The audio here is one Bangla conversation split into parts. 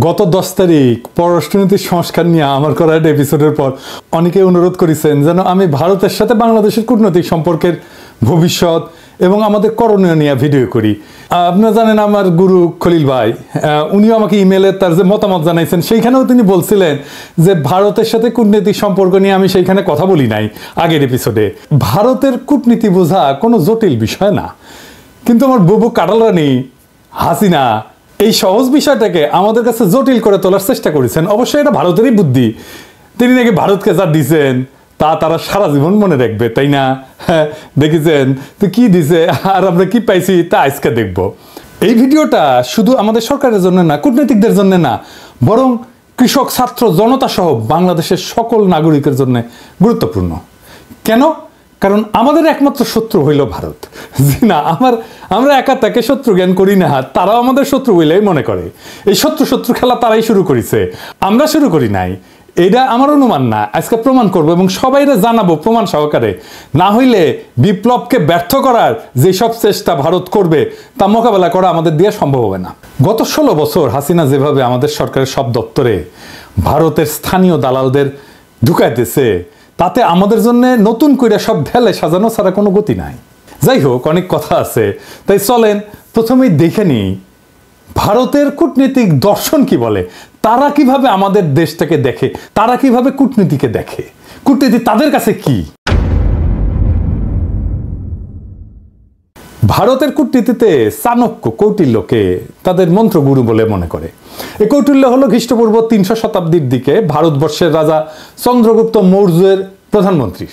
গত 10 তারিখ পররাষ্ট্রনীতির সংস্কার নিয়ে আমার করা একটা এপিসোডের পর অনেকে অনুরোধ করেছেন যেন আমি ভারতের সাথে বাংলাদেশের কূটনৈতিক সম্পর্কের ভবিষ্যৎ এবং আমাদের করণীয় নিয়ে ভিডিও করি। আপনারা জানেন আমার গুরু খলিল ভাই, উনিও আমাকে ইমেলে তার যে মতামত জানাইছেন সেইখানেও তিনি বলছিলেন যে ভারতের সাথে কূটনৈতিক সম্পর্ক নিয়ে আমি সেইখানে কথা বলি নাই আগের এপিসোডে। ভারতের কূটনীতি বোঝা কোনো জটিল বিষয় না, কিন্তু আমার বুবু কাটাল রানী হাসিনা এই সহজ বিষয়টাকে আমাদের কাছে জটিল করে তোলার চেষ্টা করেছেন। অবশ্যই এটা ভারতেরই বুদ্ধি। তিনি নাকি ভারতকে যা দিচ্ছেন তা তারা সারা জীবন মনে রাখবে, তাই না? হ্যাঁ, দেখেছেন তো কি দিছে আর আমরা কি পাইছি তা আজকে দেখব। এই ভিডিওটা শুধু আমাদের সরকারের জন্য না, কূটনীতিকদের জন্য না, বরং কৃষক, ছাত্র, জনতা সহ বাংলাদেশের সকল নাগরিকের জন্য গুরুত্বপূর্ণ। কেন? কারণ আমাদের একমাত্র শত্রু হইল ভারত। না, আমরা একা তাকে শত্রু জ্ঞান করি না, তারাও আমাদের শত্রু বলেই মনে করে। এই শত্রু খেলা তারাই শুরু করেছে, আমরা শুরু করি নাই। এটা আমার অনুমান না, আজকে প্রমাণ করব এবং সবাইরে জানাবো প্রমাণ সহকারে। না হইলে বিপ্লবকে ব্যর্থ করার যেসব চেষ্টা ভারত করবে তা মোকাবেলা করা আমাদের দিয়ে সম্ভব হবে না। গত 16 বছর হাসিনা যেভাবে আমাদের সরকারের সব দপ্তরে ভারতের স্থানীয় দালালদের ঢুকাইতেছে, তাতে আমাদের জন্য নতুন করে সব ঢেলে সাজানো ছাড়া কোনো গতি নাই। যাই হোক, অনেক কথা আছে, তাই চলেন প্রথমেই দেখে নিই ভারতের কূটনীতিক দর্শন কি বলে। তারা কিভাবে আমাদের দেশটাকে দেখে, তারা কিভাবে কূটনীতিকে দেখে, কূটনীতি তাদের কাছে কি। ভারতের কূটনীতিতে চাণক্য কৌটিল্যকে তাদের মন্ত্রগুরু বলে মনে করে। এই কৌটিল্য হলো খ্রিস্টপূর্ব 300 শতাব্দীর দিকে ভারতবর্ষের রাজা চন্দ্রগুপ্ত মৌর্যের প্রধানমন্ত্রী।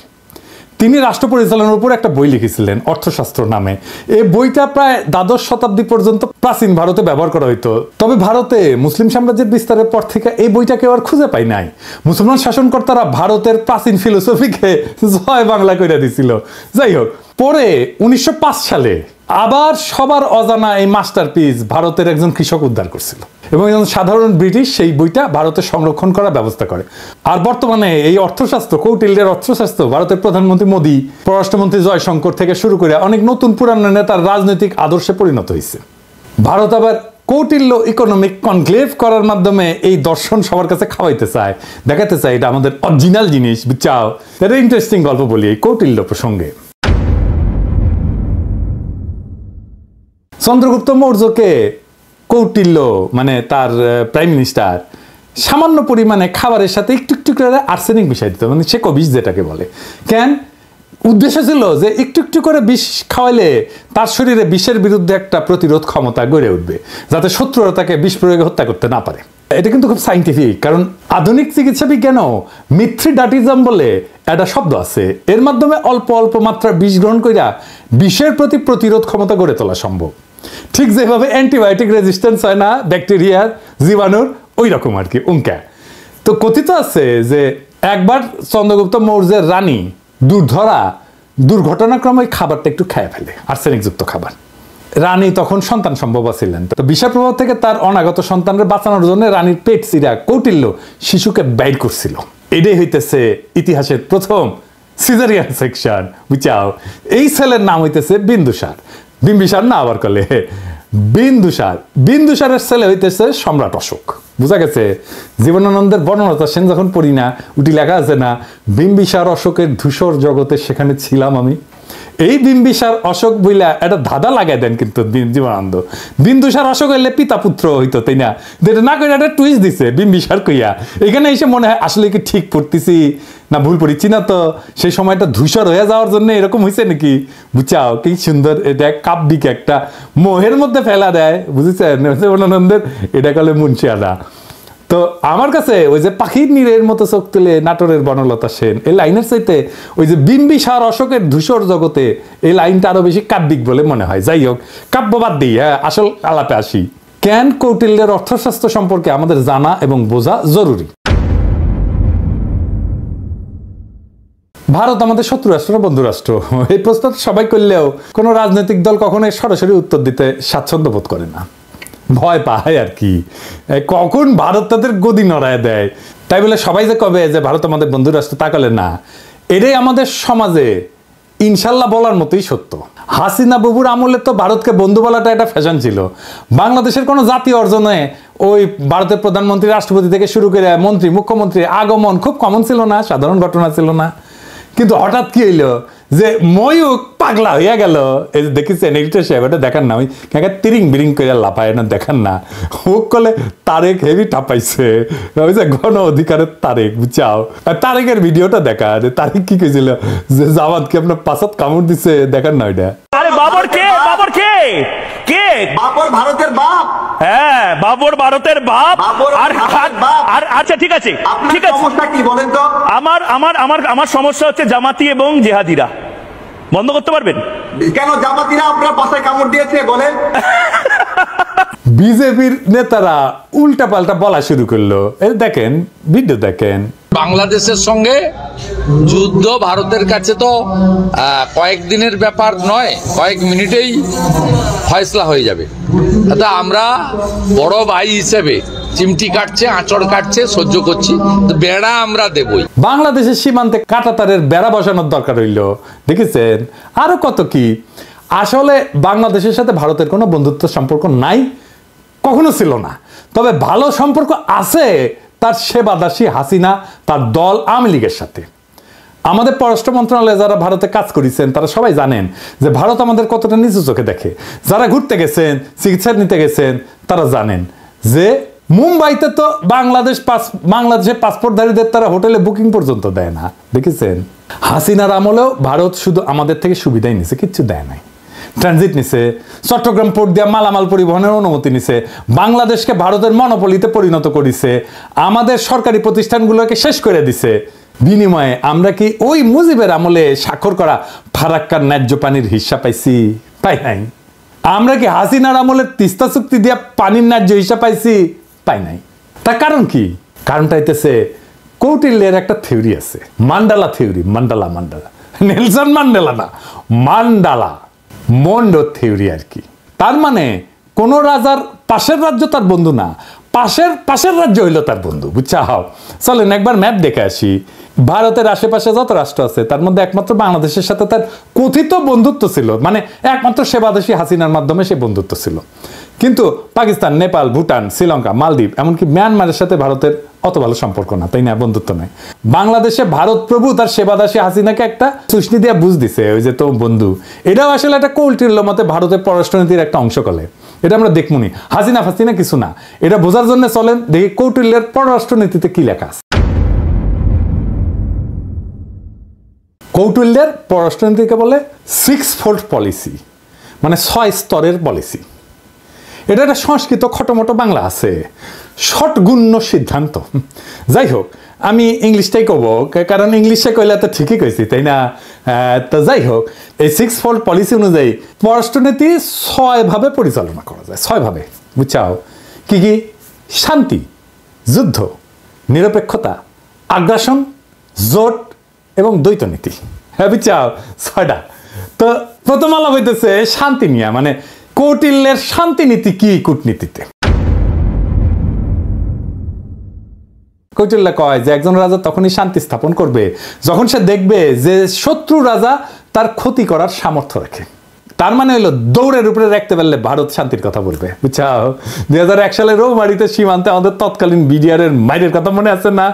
তিনি রাষ্ট্র পরিচালনার উপর একটা বই লিখেছিলেন অর্থশাস্ত্র নামে। এই বইটা প্রায় দ্বাদশ শতাব্দী পর্যন্ত প্রাচীন ভারতে ব্যবহার করা হইতো। তবে ভারতে মুসলিম সাম্রাজ্যের বিস্তারের পর থেকে এই বইটা কেউ আর খুঁজে পায় নাই। মুসলমান শাসনকর্তারা ভারতের প্রাচীন ফিলোসফিকে জয় বাংলা করে দিছিল। যাই হোক, পরে 1905 সালে আবার সবার অজানা এই মাস্টারপিস ভারতের একজন কৃষক উদ্ধার করছিল এবং একজন সাধারণ ব্রিটিশ সেই বইটা ভারতে সংরক্ষণ করার ব্যবস্থা করে। আর বর্তমানে এই অর্থশাস্ত্র, কৌটিল্যের অর্থশাস্ত্র ভারতের প্রধানমন্ত্রী মোদী, পররাষ্ট্রমন্ত্রী জয়শঙ্কর থেকে শুরু করে অনেক নতুন পুরানো নেতার রাজনৈতিক আদর্শে পরিণত হয়েছে। ভারত আবার কৌটিল্য ইকোনমিক কনক্লেভ করার মাধ্যমে এই দর্শন সবার কাছে খাওয়াইতে চায়, দেখাতে চায় এটা আমাদের অরিজিনাল জিনিস, বুঝছাও? এটা ইন্টারেস্টিং গল্প বলি এই কৌটিল্য প্রসঙ্গে। চন্দ্রগুপ্ত মৌর্যকে কৌটিল্য মানে তার প্রাইম মিনিস্টার সামান্য পরিমাণে খাবারের সাথে একটু একটু করে আর্সেনিক মিশাই দিত, মানে সেকো বিষ যেটাকে বলে। কেন? উদ্দেশ্য ছিল যে একটু একটু করে বিষ খাওয়াইলে তার শরীরে বিষের বিরুদ্ধে একটা প্রতিরোধ ক্ষমতা গড়ে উঠবে, যাতে শত্রুরা তাকে বিষ প্রয়োগে হত্যা করতে না পারে। এটা কিন্তু খুব সাইন্টিফিক, কারণ আধুনিক চিকিৎসা বিজ্ঞানও মিথ্রিডাটিজম বলে একটা শব্দ আছে। এর মাধ্যমে অল্প অল্প মাত্রার বিষ গ্রহণ কইরা বিষের প্রতি প্রতিরোধ ক্ষমতা গড়ে তোলা সম্ভব। ঠিক যেভাবে অ্যান্টিবায়োটিক রেজিস্ট্যান্স হয় না ব্যাকটেরিয়ার, জীবাণুর, ওই রকম আর কি উঙ্কা। তো কথিত আছে যে একবার চন্দ্রগুপ্ত মৌর্যের রানী দুর্ঘটনাক্রমে খাবারটা একটু খেয়ে ফেলে, আর্সেনিকযুক্ত খাবার। রানী তখন সন্তান সম্ভব ছিলেন, তো বিষের প্রভাব থেকে তার অনাগত সন্তানকে বাঁচানোর জন্য রানীর পেট চিরা কৌটিল্য শিশুকে বাইর করছিল। এটাই হইতেছে ইতিহাসের প্রথম সিজারিয়ান সেকশন, বুঝাও? এই ছেলের নাম হইতেছে বিন্দুসার। বিম্বিসার না আবার কলে বিন্দুসার। বিন্দুসারের ছেলে হইতেছে সম্রাট অশোক। বুঝা গেছে? জীবনানন্দের বর্ণনা সেন যখন পড়ি না, উঠি লেখা আছে না, বিম্বিসার অশোকের ধূসর জগতে সেখানে ছিলাম আমি। এই বিম্বিসার অশোক বইলা একটা ধাঁধা লাগাই দেন কিন্তু জীবনানন্দ। বিন্দুসার অশোক হইলে পিতা পুত্র হইতো, তাই না? যেটা না করে একটা টুইস্ট দিছে বিম্বিসার কইয়া। এখানে এসে মনে হয় আসলে কি ঠিক পড়তেছি না ভুল পড়িচ্ছি না, তো সেই সময়টা ধূসর হয়ে যাওয়ার জন্য এরকম হয়েছে নাকি? বুঝাও কি সুন্দর, এটা কাব্যিক একটা মোহের মধ্যে ফেলা দেয়, বুঝেছেন? জীবনানন্দের এটা কলে মুন্সিয়ানা। তো আমার কাছে ওই যে পাখির নীড়ের মতো চোখ তুলে নাটোরের বনলতা সেন এই লাইনের চাইতে ওই যে বিম্বিসার অশোকের ধূসর জগতে এই লাইনটা আরো বেশি কাব্যিক বলে মনে হয়। যাই হোক, কাব্যবাদ দিই, হ্যাঁ, আসল আলাপে আসি। কেন কৌটিল্যের অর্থশাস্ত্র সম্পর্কে আমাদের জানা এবং বোঝা জরুরি। ভারত আমাদের শত্রু রাষ্ট্র না বন্ধু রাষ্ট্র? এই প্রশ্ন সবাই করলেও কোনো রাজনৈতিক দল কখনোই সরাসরি উত্তর দিতে স্বাচ্ছন্দ্য বোধ করে না, ভয় পায় আর কি, কখন ভারত তাদের গদি নড়ায় দেয়। তাই বলে সবাই যে কবে যে ভারত আমাদের বন্ধু রাষ্ট্র, তাকালে না। এটাই আমাদের সমাজে ইনশাল্লাহ বলার মতোই সত্য। হাসিনা বাবুর আমলে তো ভারতকে বন্ধু বলাটা একটা ফ্যাশন ছিল। বাংলাদেশের কোনো জাতীয় অর্জনে ওই ভারতের প্রধানমন্ত্রী, রাষ্ট্রপতি থেকে শুরু করে মন্ত্রী, মুখ্যমন্ত্রী আগমন খুব কমন ছিল না, সাধারণ ঘটনা ছিল না। কিন্তু হঠাৎ কি হইলো যে ময়ূক পাগলা হইয়া গেল। এই যে দেখেছেন এডিটর সাহেব, এটা দেখান না, ওই তিরিং বিরিং করে লাফায় না, দেখান না। ও কলে তারেক হেভি টাপাইছে, ওই যে গণ অধিকারের তারেক, বুঝাও তারেকের ভিডিওটা দেখা। তারেক কি কইছিল যে জামাতকে আপনার পাশাত কামড় দিছে, দেখান না ওইটা। আরে বাবর কে? বাবর কে? কে? বাবর ভারতের বাপ। হ্যাঁ, বাবর ভারতের বাপ। আর আচ্ছা ঠিক আছে, ঠিক আছে, সমস্যা কি বলেন তো? আমার আমার আমার আমার সমস্যা হচ্ছে জামাতি এবং জেহাদিরা। বন্ধ করতে পারবেন? কেন জামাতিরা আপনার পাশায় কামড় দিয়েছে বলেন? বিজেপির নেতারা উল্টা পাল্টা বলা শুরু করলো। এই দেখেন, ভিডিও দেখেন। বাংলাদেশের সঙ্গে যুদ্ধ ভারতের কাছে তো কয়েকদিনের ব্যাপার নয়, কয়েক মিনিটেই ফয়সলা হয়ে যাবে। আমরা বড় ভাই হিসেবে চিমটি কাটছে, আঁচড় কাটছে, সহ্য করছি, বেড়া আমরা দেবই। বাংলাদেশের সীমান্তে কাঁটাতারের বেড়া বসানোর দরকার হইল, দেখেছেন? আরো কত কি। আসলে বাংলাদেশের সাথে ভারতের কোনো বন্ধুত্ব সম্পর্ক নাই, কখনো ছিল না। তবে ভালো সম্পর্ক আছে তার সেবাদাসী হাসিনা, তার দল আওয়ামী লীগের সাথে। আমাদের পররাষ্ট্র মন্ত্রণালয়ে যারা ভারতে কাজ করেছেন তারা সবাই জানেন যে ভারত আমাদের কতটা নিচু চোখে দেখে। যারা ঘুরতে গেছেন, চিকিৎসা নিতে গেছেন, তারা জানেন যে মুম্বাইতে তো বাংলাদেশের পাসপোর্টধারীদের তারা হোটেলে বুকিং পর্যন্ত দেয় না, দেখেছেন? হাসিনার আমলেও ভারত শুধু আমাদের থেকে সুবিধাই নিছে, কিচ্ছু দেয় নাই। ট্রানজিট নিছে, চট্টগ্রাম পোর্ট দিয়ে মালামাল পরিবহনের অনুমতি নিছে, বাংলাদেশকে ভারতের মনোপলিতে পরিণত করেছে, আমাদের সরকারি প্রতিষ্ঠানগুলোকে শেষ করে দিছে। বিনিময়ে আমরা কি ওই মুজিবের আমলে স্বাক্ষর করা ফারাক্কার ন্যায্য পানির হিস্সা পাইছি? পাই নাই। আমরা কি হাসিনার আমলে তিস্তা চুক্তি দিয়ে পানির ন্যায্য হিস্সা পাইছি? পাই নাই। তার কারণ কি? কারণটা হইতেছে কৌটিল্যের একটা থিওরি আছে, mandala theory. Mandala Nelson Mandela না, মান্ডালা মন্ডো থিওরি আর কি। তার মানে কোন রাজার পাশের রাজ্য তার বন্ধু না, পাশের রাজ্য হইল তার বন্ধু, বুঝছা? হও, চলেন একবার ম্যাপ দেখে আসি। ভারতের আশেপাশে যত রাষ্ট্র আছে তার মধ্যে একমাত্র বাংলাদেশের সাথে তার কথিত বন্ধুত্ব ছিল, মানে একমাত্র সেবাদেশী হাসিনার মাধ্যমে সে বন্ধুত্ব ছিল। কিন্তু পাকিস্তান, নেপাল, ভুটান, শ্রীলঙ্কা, মালদ্বীপ, এমনকি মিয়ানমারের সাথে ভারতের অত ভালো সম্পর্ক না, তাই না? বন্ধুত্ব নাই। বাংলাদেশে ভারত প্রভু তার সেবাদাসী হাসিনাকে একটা চুষনি দিয়ে বুঝ দিছে, ওই যে তো বন্ধু। এটাও আসলে একটা কৌটিল্য মতে ভারতের পররাষ্ট্রনীতির একটা অংশ কলে। এটা আমরা দেখমুনি, হাসিনা ফাসিনা কিছু না। এটা বোঝার জন্য চলেন দেখি কৌটিল্যের পররাষ্ট্রনীতিতে কি লেখা আছে। কৌটিল্যের পররাষ্ট্রনীতিকে বলে 6-fold পলিসি, মানে 6 স্তরের পলিসি। এটা একটা সংস্কৃত খটোমটো বাংলা আছে, ষটগুণ্য সিদ্ধান্ত। যাই হোক, আমি ইংলিশটাই কব, কারণ ইংলিশে কইলে তো ঠিকই কইছি, তাই না? তো যাই হোক, এই 6-fold পলিসি অনুযায়ী পররাষ্ট্রনীতি 6 ভাবে পরিচালনা করা যায়, 6 ভাবে, বুঝছাও? কি কি? শান্তি, যুদ্ধ, নিরপেক্ষতা, আগ্রাসন, জোট এবং দ্বৈত নীতি। হ্যাঁ, বুঝছাও? 6টা। তো প্রথম আলাপ হইতেছে শান্তি নিয়ে, মানে কৌটিল্যের শান্তি নীতি কি কূটনীতিতে। কৌটিল্য কয় যে একজন রাজা তখনই শান্তি স্থাপন করবে যখন সে দেখবে যে শত্রু রাজা তার ক্ষতি করার সামর্থ্য রাখে। তার মানে হলো দৌড়ের উপরে রাখতে পারলে ভারত শান্তির কথা বলবে, বুঝছাও? 2001 সালে রৌমারিতে সীমান্তে আমাদের তৎকালীন বিডিআর এর মাইরের কথা মনে আছে না?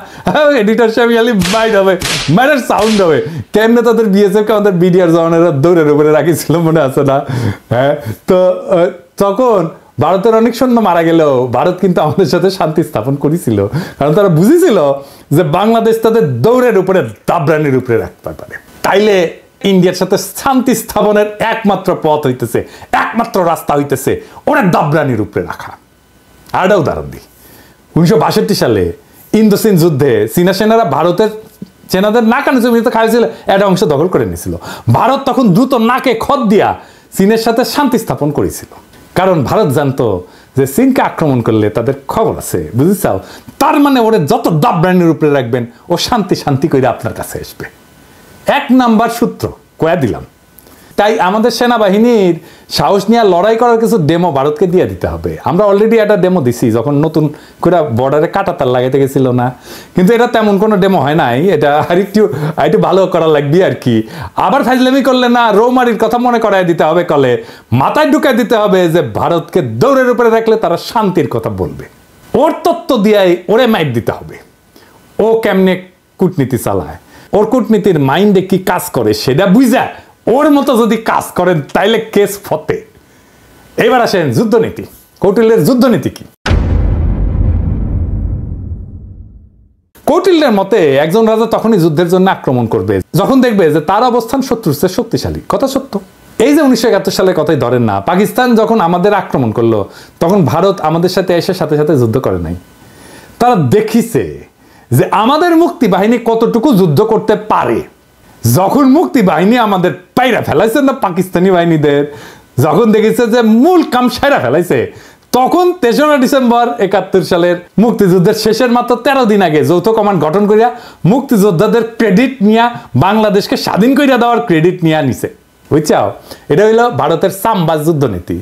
এডিটর সাহেব মাইর হবে, মাইরের সাউন্ড হবে, কেমনে তাদের বিএসএফ কে আমাদের বিডিআর জওয়ানেরা দৌড়ের উপরে রাখিছিল, মনে আছে না? হ্যাঁ, তো তখন ভারতের অনেক সৈন্য মারা গেলেও ভারত কিন্তু আমাদের সাথে শান্তি স্থাপন করেছিল, কারণ তারা বুঝেছিল যে বাংলাদেশ তাদের দৌড়ের উপরে দাবরানির উপরে রাখতে পারে। তাইলে ইন্ডিয়ার সাথে শান্তি স্থাপনের একমাত্র পথ হইতেছে, একমাত্র রাস্তা হইতেছে ওরা দাবরানির উপরে রাখা। আরেকটা উদাহরণ দিই, 1962 সালে ইন্দো চীন যুদ্ধে চীনা সেনারা ভারতের সেনাদের নাকানি জমিতে খাইছিল, একটা অংশ দখল করে নিয়েছিল। ভারত তখন দ্রুত নাকে খত দিয়া চীনের সাথে শান্তি স্থাপন করেছিল, কারণ ভারত জানতো যে চীনকে আক্রমণ করলে তাদের খবর আছে, বুঝেছাও? তার মানে ওরে যত দাবরানির উপরে রাখবেন ও শান্তি করে আপনার কাছে আসবে। 1 নাম্বার সূত্র কয়া দিলাম। তাই আমাদের সেনাবাহিনীর সাহস নিয়ে লড়াই করার কিছু ডেমো ভারতকে দিয়ে দিতে হবে। আমরা অলরেডি একটা ডেমো দিছি যখন নতুন করে বর্ডারে কাঁটাতার লাগাইতে গেছিল না, কিন্তু এটা তেমন কোনো ডেমো হয় নাই, এটা আরেকটু ভালো করা লাগবে আর কি। আবার ফাজলামি করলে না, রৌমারির কথা মনে করায় দিতে হবে, কলে মাথায় ঢুকাই দিতে হবে যে ভারতকে দৌড়ের উপরে রাখলে তারা শান্তির কথা বলবে। ওর তত্ত্ব দিয়াই ওরে মাইট দিতে হবে। ও কেমনে কূটনীতি চালায়, ওর কূটনীতির মাইন্ডে কি কাজ করে সেটা বুঝা ওর মতো যদি কাজ করেন তাইলে কেস ফতে। এবার আসেন যুদ্ধনীতি। কৌটিল্যের যুদ্ধনীতি কি? কৌটিল্যের মতে একজন রাজা তখনই যুদ্ধের জন্য আক্রমণ করবে যখন দেখবে যে তার অবস্থান শত্রুর চেয়ে শক্তিশালী। কথা সত্য। এই যে 1971 সালের কথাই ধরেন না, পাকিস্তান যখন আমাদের আক্রমণ করলো তখন ভারত আমাদের সাথে এসে সাথে সাথে যুদ্ধ করে নাই। তারা দেখিছে যে আমাদের মুক্তি বাহিনী কতটুকু যুদ্ধ করতে পারে। যখন মুক্তি বাহিনী আমাদের পাইরা ফেলাইছে না পাকিস্তানি বাহিনীদের, যখন দেখেছে যে মূল কাম সাইরা ফেলাইছে, তখন 3রা ডিসেম্বর 71 সালের মুক্তিযুদ্ধের শেষের মাত্র 13 দিন আগে যৌথ কমান্ড গঠন করিয়া মুক্তিযোদ্ধাদের ক্রেডিট নিয়ে বাংলাদেশকে স্বাধীন করিয়া দেওয়ার ক্রেডিট নিয়ে নিছে। বুঝছাও, এটা হইল ভারতের সামবাজ যুদ্ধনীতি।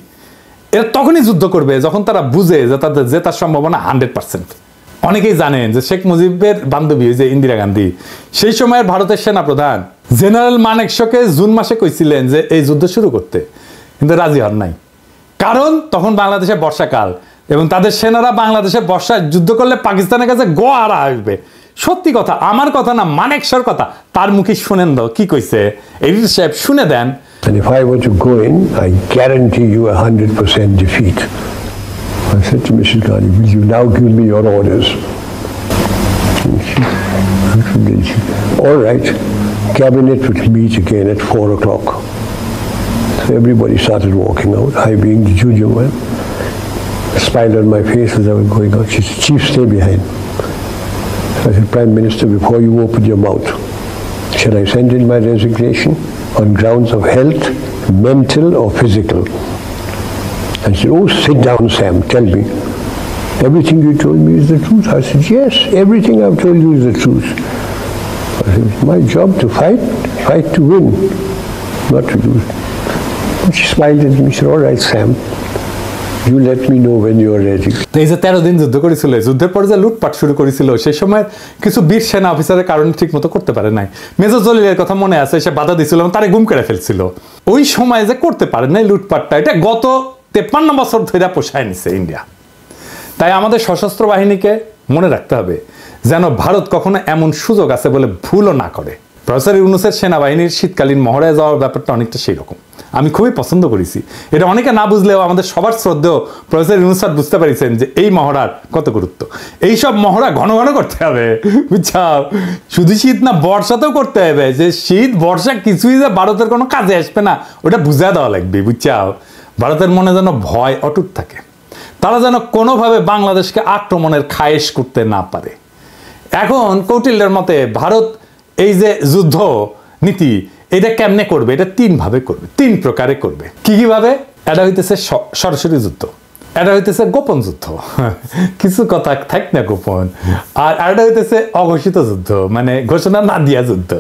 এরা তখনই যুদ্ধ করবে যখন তারা বুঝে যে তাদের জেতার সম্ভাবনা 100%। অনেকেই জানেন যে শেখ মুজিবের বান্ধবী যে ইন্দিরা গান্ধী, সেই সময়ের ভারতের সেনাপ্রধান জেনারেল মানেকশকে জুন মাসে কইছিলেন যে এই যুদ্ধ শুরু করতে, কিন্তু রাজি হন নাই। কারণ তখন বাংলাদেশে বর্ষাকাল এবং তাদের সেনারা বাংলাদেশে বর্ষায় যুদ্ধ করলে পাকিস্তানের কাছে গোয়ারা আসবে। সত্যি কথা, আমার কথা না, মানেকশর কথা। তার মুখে শুনেন দাও কি কইছে, এডিটর সাহেব শুনে দেন। And if I were to go in, I guarantee you 100% defeat. I said to Mrs. Gandhi, will you now give me your orders? All right, cabinet will meet again at 4 o'clock. So everybody started walking out, I being the junior one. A smile on my face as I was going out. She said, Chief, stay behind. So I said, Prime Minister, before you open your mouth, shall I send in my resignation on grounds of health, mental or physical? And she said, oh, sit down, Sam, tell me. Everything you told me is the truth. I said, yes, everything I've told you is the truth. I said, it's my job to fight to win, not to lose. And she smiled at me, she said, all right, Sam, you let me know when you are ready. এই যে 13 দিন যুদ্ধ করেছিল, যুদ্ধের পর যে লুটপাট শুরু করেছিল, সেই সময় কিছু বীর সেনা অফিসারের কারণে ঠিক মতো করতে পারে নাই। মেজর জলিলের কথা মনে আছে, সে বাধা দিছিল এবং তারে গুম করে ফেলছিল। ওই সময় যে করতে পারে নাই লুটপাটটা, এটা গত 53 বছর ধরে পোষায় নিছে ইন্ডিয়া। তাই আমাদের সশস্ত্র বাহিনীকে মনে রাখতে হবে যেন ভারত কখনো এমন সুযোগ আছে বলে ভুলও না করে। প্রফেসর ইউনূসের সেনাবাহিনীর শীতকালীন মহড়ায় যাওয়ার ব্যাপারটা অনেকটা সেই রকম। আমি খুবই পছন্দ করেছি এটা। অনেকে না বুঝলেও আমাদের সবার শ্রদ্ধেয় প্রফেসর ইউনূস স্যার বুঝতে পারিছেন যে এই মহড়ার কত গুরুত্ব। এইসব মহড়া ঘন ঘন করতে হবে, বুঝছাও। শুধু শীত না, বর্ষাতেও করতে হবে। যে শীত বর্ষা কিছুই যে ভারতের কোনো কাজে আসবে না, ওটা বুঝা দেওয়া লাগবে, বুঝছাও। ভারতের মনে যেন ভয় অটুট থাকে, তারা যেন কোনোভাবে বাংলাদেশকে আক্রমণের খায়েশ করতে না পারে। এখন কৌটিল্যের মতে ভারত এই যে যুদ্ধ নীতি, এটা কেমনে করবে? এটা 3 ভাবে করবে, 3 প্রকারে করবে। কি ভাবে? এটা হইতেছে সরাসরি যুদ্ধ, এটা হইতেছে গোপন যুদ্ধ, কিছু কথা থাক না গোপন, আর এটা হইতেছে অঘোষিত যুদ্ধ, মানে ঘোষণা না দিয়া যুদ্ধ,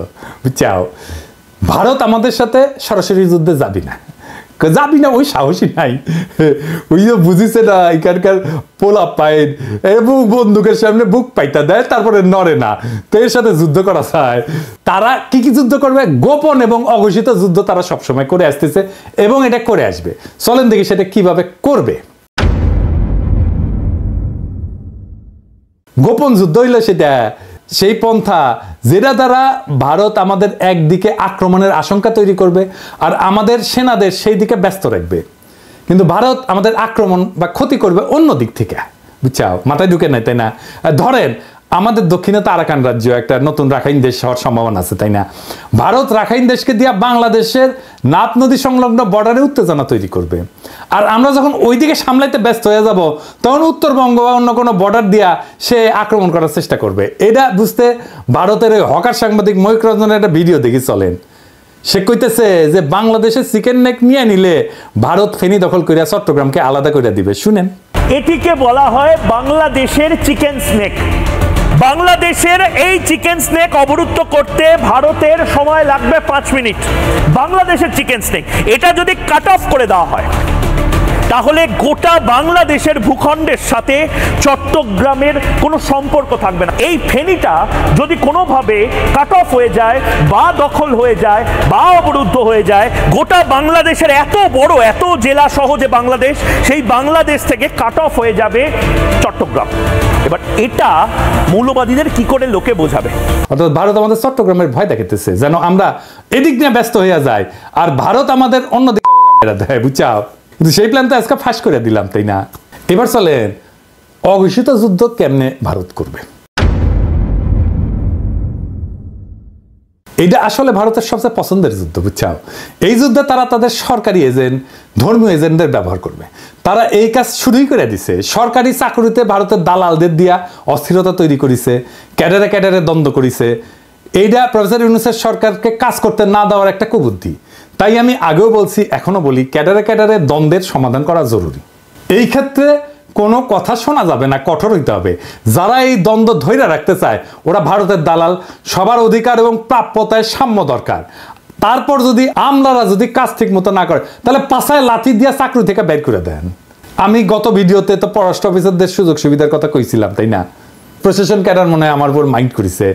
বুঝছাও। ভারত আমাদের সাথে সরাসরি যুদ্ধে যাবি না, ওই সাহসী নাই। ওই যে বুঝিছে না, এখানকার পোলা পাইন এবং বন্দুকের সামনে বুক পাইতা দেয়, তারপরে নড়ে না। তো এর সাথে যুদ্ধ করা যায়। তারা কি যুদ্ধ করবে? গোপন এবং অঘোষিত যুদ্ধ তারা সবসময় করে আসতেছে এবং এটা করে আসবে। চলেন দেখি সেটা কিভাবে করবে। গোপন যুদ্ধ হইলে সেটা সেই পন্থা যেটা দ্বারা ভারত আমাদের একদিকে আক্রমণের আশঙ্কা তৈরি করবে আর আমাদের সেনাদের সেই দিকে ব্যস্ত রাখবে, কিন্তু ভারত আমাদের আক্রমণ বা ক্ষতি করবে অন্য দিক থেকে, বুঝছাও। মাথায় ঢুকে নাই, তাই না? ধরেন আমাদের দক্ষিণে তো আরাকান রাজ্য, একটা নতুন রাখাইন দেশ হওয়ার সম্ভাবনা আছে, তাই না? ভারত রাখাইন দেশকে দিয়া বাংলাদেশের নাথ নদী সংলগ্ন বর্ডারে উত্তেজনা তৈরি করবে, আর আমরা যখন ওইদিকে সামলাইতে ব্যস্ত হয়ে যাব তখন উত্তরবঙ্গ বা অন্য কোনো বর্ডার দিয়া সে আক্রমণ করার চেষ্টা করবে। এটা বুঝতে ভারতের ওই হকার সাংবাদিক ময়ূক রঞ্জনের একটা ভিডিও দেখি, চলেন। সে কইতেছে যে বাংলাদেশের চিকেন নেক নিয়ে নিলে ভারত ফেনী দখল করিয়া চট্টগ্রামকে আলাদা করে দিবে। শুনেন। এটিকে বলা হয় বাংলাদেশের চিকেন স্নেক। বাংলাদেশের এই চিকেন স্নেক অবরুদ্ধ করতে ভারতের সময় লাগবে 5 মিনিট। বাংলাদেশের চিকেন স্নেক এটা যদি কাট অফ করে দেওয়া হয় তাহলে গোটা বাংলাদেশের ভূখণ্ডের সাথে চট্টগ্রামের কোনো সম্পর্ক থাকবে না। এই ফেনীটা যদি কোনোভাবে কাট অফ হয়ে যায় বা দখল হয়ে যায় বা অবরুদ্ধ হয়ে যায়, গোটা বাংলাদেশের এত বড় এত জেলা সহ যে বাংলাদেশ, সেই বাংলাদেশ থেকে কাট অফ হয়ে যাবে চট্টগ্রাম। এবার এটা মৌলবাদীদের কি করে লোকে বোঝাবে? অর্থাৎ ভারত আমাদের চট্টগ্রামের ভয় দেখাতেছে যেন আমরা এদিক নিয়ে ব্যস্ত হয়ে যাই আর ভারত আমাদের অন্যদিকে দেয়, বুঝছাও? কিন্তু সেই প্ল্যান তো আজকে ফাঁস করে দিলাম, তাই না? এবার চলেন অঘোষিত যুদ্ধ কেমনে ভারত করবে। এটা আসলে ভারতের সবচেয়ে পছন্দের যুদ্ধ, বুঝছাও? এই যুদ্ধে তারা তাদের সরকারি এজেন্ট, ধর্মীয় এজেন্টদের ব্যবহার করবে। তারা এই কাজ শুরুই করে দিছে। সরকারি চাকরিতে ভারতের দালালদের দিয়া অস্থিরতা তৈরি করেছে, ক্যাডারে ক্যাডারে দ্বন্দ্ব করেছে। এইটা প্রফেসর ইউনূসের সরকারকে কাজ করতে না দেওয়ার একটা কুবুদ্ধি। তাই আমি আগেও বলছি, এখনো বলি, ক্যাডারে ক্যাডারে দ্বন্দ্বের সমাধান করা জরুরি। এই ক্ষেত্রে কোনো কথা শোনা যাবে না, কঠোর হইতে হবে। যারা এই দ্বন্দ্ব ধৈর্য রাখতে চায় ওরা ভারতের দালাল। সবার অধিকার এবং প্রাপ্যতায় সাম্য দরকার। তারপর যদি আমলারা যদি কাজ ঠিক মতো না করে তাহলে পাছায় লাঠি দিয়া চাকরি থেকে বের করে দেন। আমি গত ভিডিওতে তো পররাষ্ট্র অফিসারদের সুযোগ সুবিধার কথা কইছিলাম, তাই না? প্রশাসন ক্যাডার মনে হয় আমার উপর মাইন্ড করেছে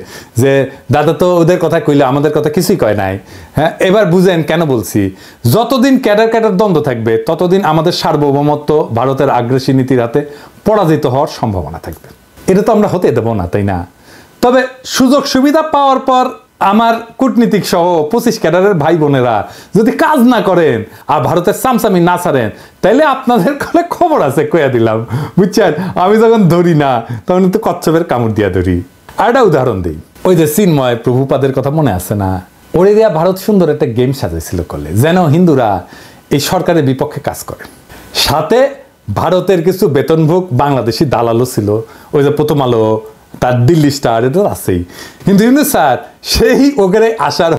যে দাদা তো ওদের কথা কইলে আমাদের কথা কিছুই কয় নাই। হ্যাঁ, এবার বুঝেন কেন বলছি। যতদিন ক্যাডার ক্যাডার দ্বন্দ্ব থাকবে ততদিন আমাদের সার্বভৌমত্ব ভারতের আগ্রাসী নীতির হাতে পরাজিত হওয়ার সম্ভাবনা থাকবে। এটা তো আমরা হতে দেবো না, তাই না? তবে সুযোগ সুবিধা পাওয়ার পর আমার কূটনীতিক সহ 25 ক্যাডারের ভাই বোনেরা যদি কাজ না করেন আর ভারতের সামসামি না ছাড়েন তাইলে আপনাদের কোলে খবর আছে, কইয়া দিলাম, বুঝছেন? আমি যখন ধরি না তখন তো কচ্ছপের কামড় দিয়া ধরি। আর একটা উদাহরণ দিই, ওই যে চিন্ময় প্রভুপাদের কথা মনে আছে না? ওরে দিয়া ভারত সুন্দর একটা গেম সাজাইছিল করলে যেন হিন্দুরা এই সরকারের বিপক্ষে কাজ করে। সাথে ভারতের কিছু বেতনভোগ বাংলাদেশি দালালও ছিল, ওই যে প্রথম আলো, তার দিল্লি স্টার, এটা আছেই। কিন্তু ইউনূস স্যার সেই ওখানে আসার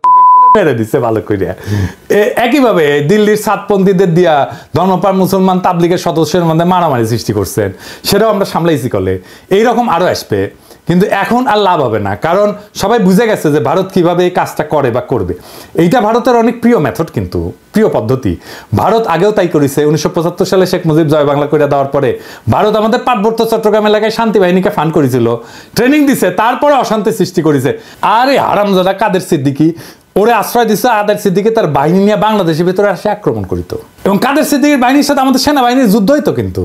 মেরে দিচ্ছে ভালো করিয়া। একইভাবে দিল্লির সাতপন্থীদের দিয়া ধর্মপ্রাণ মুসলমান তাবলিগের সদস্যের মধ্যে মারামারি সৃষ্টি করছেন, সেটাও আমরা সামলাইছি করলে। এইরকম আরো আসবে, কিন্তু এখন আর লাভ হবে না, কারণ সবাই বুঝে গেছে যে ভারত কিভাবে এই কাজটা করে বা করবে। এইটা ভারতের অনেক প্রিয় মেথড, কিন্তু প্রিয় পদ্ধতি। ভারত আগেও তাই করেছে। 1975 সালে শেখ মুজিব জয় বাংলা করে দেওয়ার পরে ভারত আমাদের পার্বত্য চট্টগ্রাম এলাকায় শান্তি বাহিনীকে ফান্ড করেছিল, ট্রেনিং দিছে, তারপরে অশান্তি সৃষ্টি করেছে। আরে হারামজাদা কাদের সিদ্দিকী ওরে আশ্রয় দিচ্ছে, আদের সিদ্দিকী তার বাহিনী নিয়ে বাংলাদেশের ভিতরে আসে আক্রমণ করিত, এবং কাদের সিদ্দিকীর বাহিনীর সাথে আমাদের সেনাবাহিনীর যুদ্ধ হইতো। কিন্তু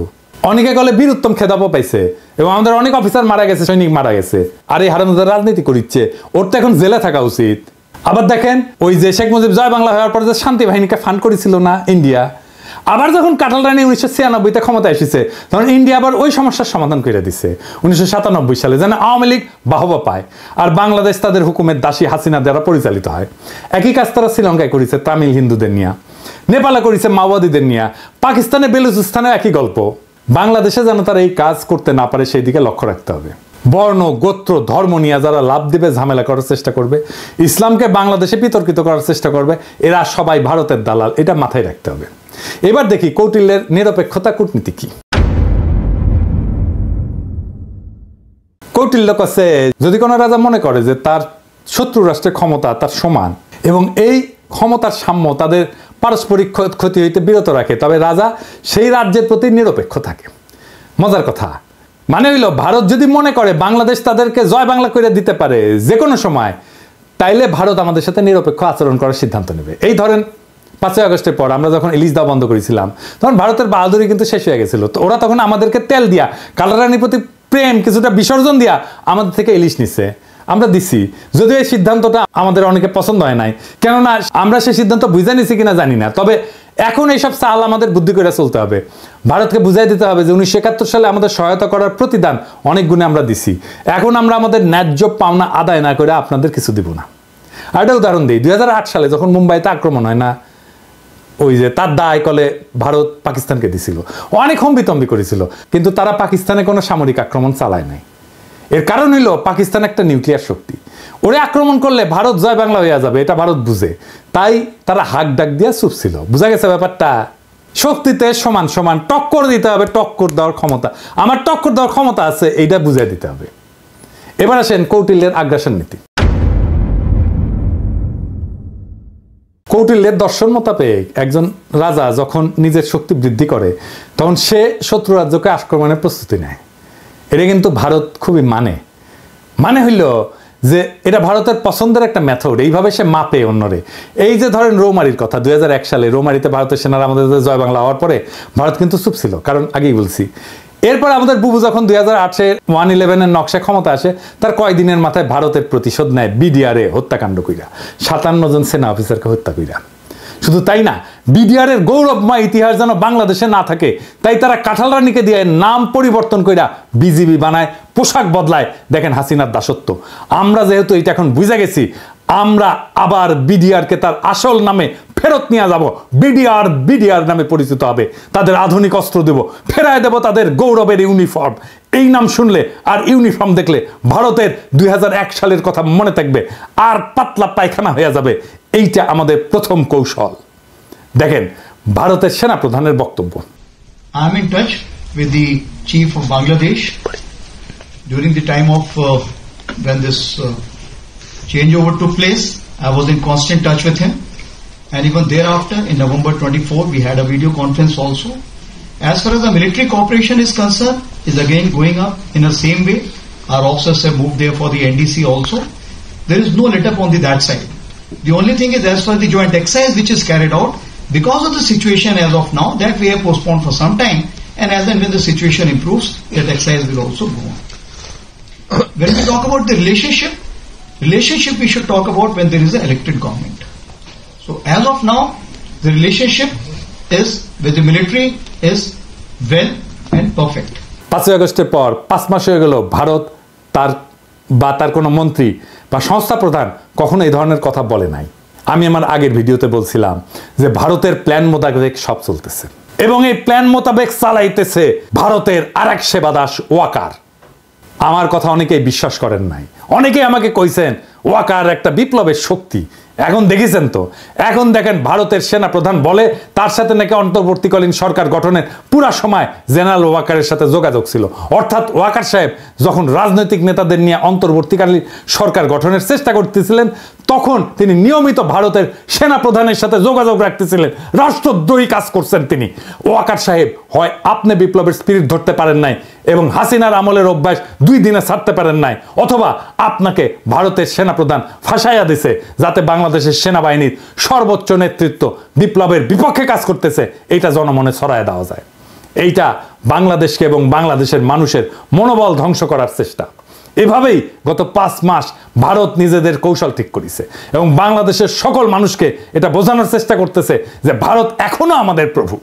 অনেকে গলে বীরুত্তম খেতাবও পাইছে এবং আমাদের অনেক অফিসার মারা গেছে, সৈনিক মারা গেছে। আর এই হারামজাদা রাজনীতি করিচ্ছে, ওর তো এখন জেলে থাকা উচিত। আবার দেখেন, ওই যে শেখ মুজিব জয় বাংলা হওয়ার পরে যে শান্তি বাহিনীকে ফান্ড করেছিল না ইন্ডিয়া, আবার যখন কাটাল রানী 1996-তে ক্ষমতা এসেছে তখন ইন্ডিয়া আবার ওই সমস্যার সমাধান করে দিছে 1997 সালে, যেন আওয়ামী লীগ বাহবা পায় আর বাংলাদেশ তাদের হুকুমের দাসী হাসিনা দ্বারা পরিচালিত হয়। একই কাজ তারা শ্রীলঙ্কায় করেছে তামিল হিন্দুদের নিয়ে, নেপালে করেছে মাওবাদীদের নিয়ে, পাকিস্তানে বেলুচিস্তানে একই গল্প। বাংলাদেশে যেন তারা এই কাজ করতে না পারে সেই দিকে লক্ষ্য রাখতে হবে। বর্ণ, গোত্র, ধর্ম নিয়ে যারা লাভ দিবে, ঝামেলা করার চেষ্টা করবে, ইসলামকে বাংলাদেশে বিতর্কিত করার চেষ্টা করবে, এরা সবাই ভারতের দালাল, এটা মাথায় রাখতে হবে। এবার দেখি কৌটিল্যের নিরপেক্ষতা কূটনীতি কি। কৌটিল্য কাছে যদি কোনো রাজা মনে করে যে তার শত্রু রাষ্ট্রের ক্ষমতা তার সমান এবং এই ক্ষমতার সাম্য তাদের পারস্পরিক ক্ষতি হইতে বিরত রাখে, তবে রাজা সেই রাজ্যের প্রতি নিরপেক্ষ থাকে। মজার কথা মানে হইল, ভারত যদি মনে করে বাংলাদেশ তাদেরকে জয় বাংলা করে দিতে পারে যে কোনো সময়, তাইলে ভারত আমাদের সাথে নিরপেক্ষ আচরণ করার সিদ্ধান্ত নেবে। এই ধরেন 5ই আগস্টের পর আমরা যখন ইলিশ দেওয়া বন্ধ করেছিলাম তখন ভারতের বাহাদুরি কিন্তু শেষ হয়ে গেছিল। তো ওরা তখন আমাদেরকে তেল দিয়া, কালারানির প্রতি প্রেম কিছুটা বিসর্জন দিয়া আমাদের থেকে ইলিশ নিচ্ছে, আমরা দিছি। যদিও এই সিদ্ধান্তটা আমাদের অনেকে পছন্দ হয় নাই, কেননা আমরা সেই সিদ্ধান্ত বুঝে নিছি কিনা জানি না। তবে এখন এইসব চাল আমাদের বুদ্ধি করে চলতে হবে। ভারতকে বুঝাই দিতে হবে যে 1971 সালে আমাদের সহায়তা করার প্রতিদান অনেক গুণে আমরা দিছি, এখন আমরা আমাদের ন্যায্য পাওনা আদায় না করে আপনাদের কিছু দিব না। আর একটা উদাহরণ দিই, 2008 সালে যখন মুম্বাইতে আক্রমণ হয় না, ওই যে তার দায় কলে ভারত পাকিস্তানকে দিছিল, অনেক হম্বিতম্বি করেছিল, কিন্তু তারা পাকিস্তানে কোনো সামরিক আক্রমণ চালায় নাই। এর কারণ হইল পাকিস্তান একটা নিউক্লিয়ার শক্তি, ওরে আক্রমণ করলে ভারত জয় বাংলা হয়ে যাবে, এটা ভারত বুঝে, তাই তারা হাক ডাক দিয়া চুপ ছিল। বুঝা গেছে ব্যাপারটা? শক্তিতে সমান সমান টক্কর দিতে হবে, টক্কর দেওয়ার ক্ষমতা, আমার টক্কর দেওয়ার ক্ষমতা আছে, এইটা বুঝাই দিতে হবে। এবার আসেন কৌটিল্যের আগ্রাসন নীতি। কৌটিল্যের দর্শন মোতাবেক একজন রাজা যখন নিজের শক্তি বৃদ্ধি করে তখন সে শত্রু রাজ্যকে আক্রমণের প্রস্তুতি নেয়। এটা কিন্তু ভারত খুবই মানে হইল যে এটা ভারতের পছন্দের একটা মেথড, এইভাবে সে মাপে অন্যরে। এই যে ধরেন রৌমারির কথা, 2001 সালে রৌমারিতে ভারতের সেনারা আমাদের জয় বাংলা হওয়ার পরে ভারত কিন্তু চুপ ছিল, কারণ আগেই বলছি। এরপর আমাদের বুবু যখন 2008-এ 111-এর নকশা ক্ষমতা আসে, তার কয়েকদিনের মাথায় ভারতের প্রতিশোধ নেয় বিডিআরে হত্যাকাণ্ড কইরা, 57 জন সেনা অফিসারকে হত্যা কইরা। শুধু তাই না, বিডিআরের গৌরবময় ইতিহাস যেন বাংলাদেশে না থাকে তাই তারা কাঁঠাল রানীকে দিয়ে নাম পরিবর্তন কইরা বিজিবি বানায়, পোশাক বদলায়। দেখেন হাসিনার দাসত্ব। আমরা যেহেতু এটা এখন বুঝে গেছি, আমরা আবার বিডিআরকে তার আসল নামে ফেরত নিয়ে যাব। বিডিআর নামে পরিচিত হবে, তাদের আধুনিক অস্ত্র দেব, ফেরায় দেব তাদের গৌরবের ইউনিফর্ম। এই নাম শুনলে আর ইউনিফর্ম দেখলে ভারতের 2001 সালের কথা মনে থাকবে, আর পাতলা পায়খানা হয়ে যাবে। এইটা আমাদের প্রথম কৌশল। দেখেন ভারতের সেনা প্রধানের বক্তব্য। I am in touch with the chief of Bangladesh during the time of when this changeover took place. I was in constant touch with him, and even thereafter in November 24 we had a video conference also. As far as the military cooperation is concerned, is again going up in the same way. Our officers have moved there for the NDC also. There is no let up on that side. The only thing is, as far as the joint exercise which is carried out, because of the situation as of now, that we have postponed for some time, and as and when the situation improves, that exercise will also go on. When we talk about the relationship we should talk about when there is an elected government. So as of now, the relationship is with the military is well and perfect. 5 আগস্টের পর 5 মাস হয়ে গেল ভারত তার কোনো মন্ত্রী বা সংস্থা প্রধান কখনো এই ধরনের কথা বলে নাই। আমি আমার আগের ভিডিওতে বলছিলাম যে ভারতের প্ল্যান মোতাবেক সব চলতেছে, এবং এই প্ল্যান মোতাবেক চালাইতেছে ভারতের আরেক সেবাদাস ওয়াকার। আমার কথা অনেকেই বিশ্বাস করেন নাই, অনেকেই আমাকে কইছেন ওয়াকার একটা বিপ্লবের শক্তি। এখন দেখেছেন তো, এখন দেখেন ভারতের সেনা প্রধান বলে তার সাথে নাকি অন্তর্বর্তীকালীন সরকার গঠনের পুরা সময় জেনারেল ওয়াকারের সাথে যোগাযোগ ছিল। অর্থাৎ ওয়াকার সাহেব যখন রাজনৈতিক নেতাদের নিয়ে অন্তর্বর্তীকালীন সরকার গঠনের চেষ্টা করতেছিলেন, তখন তিনি নিয়মিত ভারতের সেনা প্রধানের সাথে যোগাযোগ রাখতেছিলেন। রাষ্ট্রদ্রোহী কাজ করছেন তিনি। ওয়াকার সাহেব হয় আপনি বিপ্লবের স্পিরিট ধরতে পারেন নাই এবং হাসিনার আমলের অভ্যাস 2 দিনে ছাড়তে পারেন নাই, অথবা আপনাকে ভারতের সেনাপ্রধান ফাঁসাইয়া দিছে যাতে বাংলাদেশের সেনাবাহিনীর সর্বোচ্চ নেতৃত্ব বিপ্লবের বিপক্ষে কাজ করতেছে এইটা জনমনে ছড়ায় দেওয়া যায়। এইটা বাংলাদেশকে এবং বাংলাদেশের মানুষের মনোবল ধ্বংস করার চেষ্টা। এভাবেই গত 5 মাস ভারত নিজেদের কৌশল ঠিক করেছে এবং বাংলাদেশের সকল মানুষকে এটা বোঝানোর চেষ্টা করতেছে যে ভারত এখনো আমাদের প্রভু।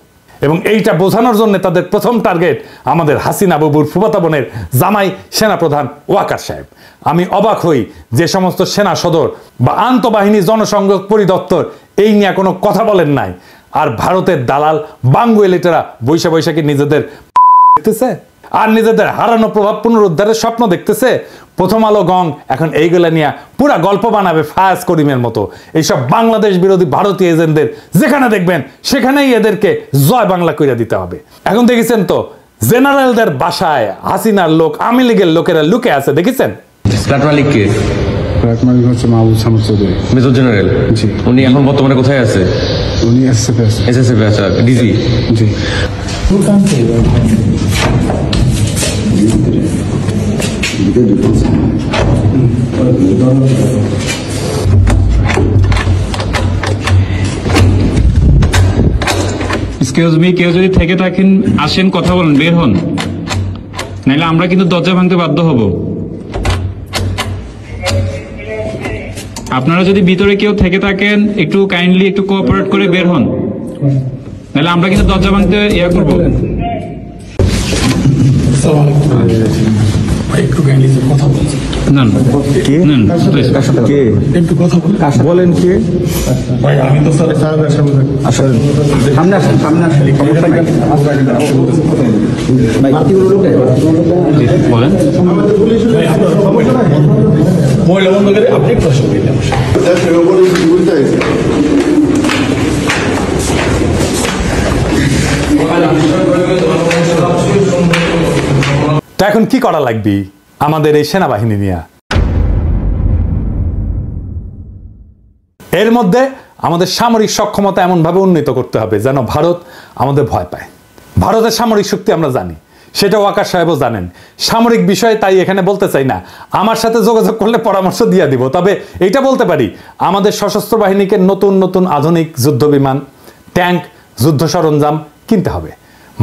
এবং এইটা বোঝানোর জন্য তাদের প্রথম টার্গেট আমাদের হাসিনা বাবুর ফুফাতো বোনের জামাই সেনাপ্রধান ওয়াকার সাহেব। আমি অবাক হই যে সমস্ত সেনা সদর বা আন্তঃবাহিনী জনসংযোগ পরিদপ্তর এই নিয়ে কোনো কথা বলেন নাই, আর ভারতের দালাল বাঙ্গুয়েলিটেরা বৈশাখী নিজেদের দেখতেছে আর নিজেদের হারানো প্রভাব পুনরুদ্ধারের স্বপ্ন দেখতেছে। প্রথম আলো গং এখন এইগুলা নিয়ে পুরা গল্প বানাবে ফায়াজ করিমের মতো। এইসব বাংলাদেশ বিরোধী ভারতীয় এজেন্টদের যেখানে দেখবেন সেখানেই এদেরকে জয় বাংলা কইরা দিতে হবে। এখন দেখেছেন তো জেনারেলদের বাসায় হাসিনার লোক, আওয়ামী লীগের লোকেরা লুকে আছে, দেখেছেন? ফ্ল্যাট মালিক কে? ফ্ল্যাট মালিক হচ্ছে মাহবুব শামস চৌধুরী, মেজর জেনারেল। জি। উনি এখন বর্তমানে কোথায় আছে? উনি এসএসএফ আছে। এসএসএফ আছে, ডিজি। জি। এক্সকিউজ মি, কেউ যদি থেকে থাকেন আসেন, কথা বলেন, বের হন, নাহলে আমরা কিন্তু দরজা ভাঙতে বাধ্য হব। আপনারা যদি ভিতরে কেউ থেকে থাকেন একটু কাইন্ডলি একটু কোঅপারেট করে বের হন, নাহলে আমরা কিন্তু দরজা ভাঙতে ইয়া করবো। একটু কাইন্ডলি কথা বলছি। না একটু কথা বলেন কে? ভাই আমি তো স্যার আসলে সামনে আসেন, সামনে আসেন। বলেন। মহিলা বন্ধ করে আপনি প্রশ্ন দিলেন। তো এখন কি করা লাগবে? আমাদের এই সেনাবাহিনী নিয়ে। এর মধ্যে আমাদের সামরিক সক্ষমতা এমনভাবে উন্নীত করতে হবে যেন ভারত আমাদের ভয় পায়। ভারতের সামরিক শক্তি আমরা জানি, সেটা ওয়াকার সাহেবও জানেন। সামরিক বিষয়ে তাই এখানে বলতে চাই না, আমার সাথে যোগাযোগ করলে পরামর্শ দিয়ে দিব। তবে এটা বলতে পারি, আমাদের সশস্ত্র বাহিনীকে নতুন নতুন আধুনিক যুদ্ধ বিমান, ট্যাঙ্ক, যুদ্ধ সরঞ্জাম কিনতে হবে।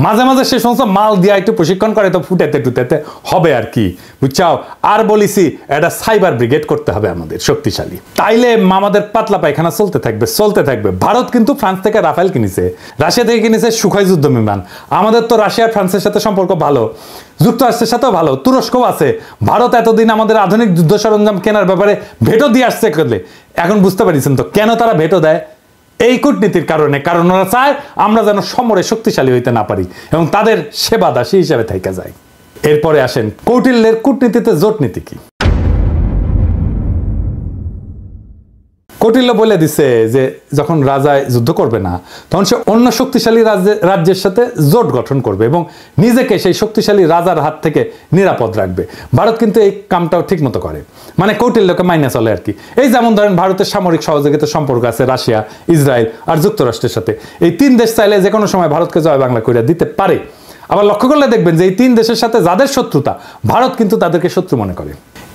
মাঝে মাঝে সে সমস্ত মাল দিয়ে একটু প্রশিক্ষণ করে তো ফুটেতে টুটেতে হবে আর কি, বুঝছাও। আর বলিছি, একটা সাইবার ব্রিগেড করতে হবে আমাদের শক্তিশালী, তাইলে আমাদের পাতলা পায়খানা চলতে থাকবে। ভারত কিন্তু ফ্রান্স থেকে রাফেল কিনেছে, রাশিয়া থেকে কিনেছে সুখয় যুদ্ধ বিমান। আমাদের তো রাশিয়া ফ্রান্সের সাথে সম্পর্ক ভালো, যুক্তরাষ্ট্রের সাথেও ভালো, তুরস্কও আছে। ভারত এতদিন আমাদের আধুনিক যুদ্ধ সরঞ্জাম কেনার ব্যাপারে ভেটো দিয়ে আসছে করলে, এখন বুঝতে পারছেন তো কেন তারা ভেটো দেয়? এই কূটনীতির কারণে। কারণ ওরা চায় আমরা যেন সমরে শক্তিশালী হইতে না পারি এবং তাদের সেবা দাসী হিসেবে থেকে যায়। এরপরে আসেন কৌটিল্যের কূটনীতিতে জোট নীতি কি। কৌটিল্য বলে দিছে যে যখন রাজায় যুদ্ধ করবে না, তখন সে অন্য শক্তিশালী রাজ্যের সাথে জোট গঠন করবে এবং নিজেকে সেই শক্তিশালী রাজার হাত থেকে নিরাপদ রাখবে। ভারত কিন্তু এই কামটাও ঠিক মতো করে, মানে কৌটিল্যকে মাইনে চলে আর কি। এই যেমন ধরেন ভারতের সামরিক সহযোগিতার সম্পর্ক আছে রাশিয়া, ইসরায়েল আর যুক্তরাষ্ট্রের সাথে। এই তিন দেশ চাইলে যে কোনো সময় ভারতকে জয় বাংলা করে দিতে পারে। আবার লক্ষ্য করলে দেখবেন যে এই তিন দেশের সাথে যাদের শত্রুতা, ভারত কিন্তু তাদেরকে শত্রু মনে করে।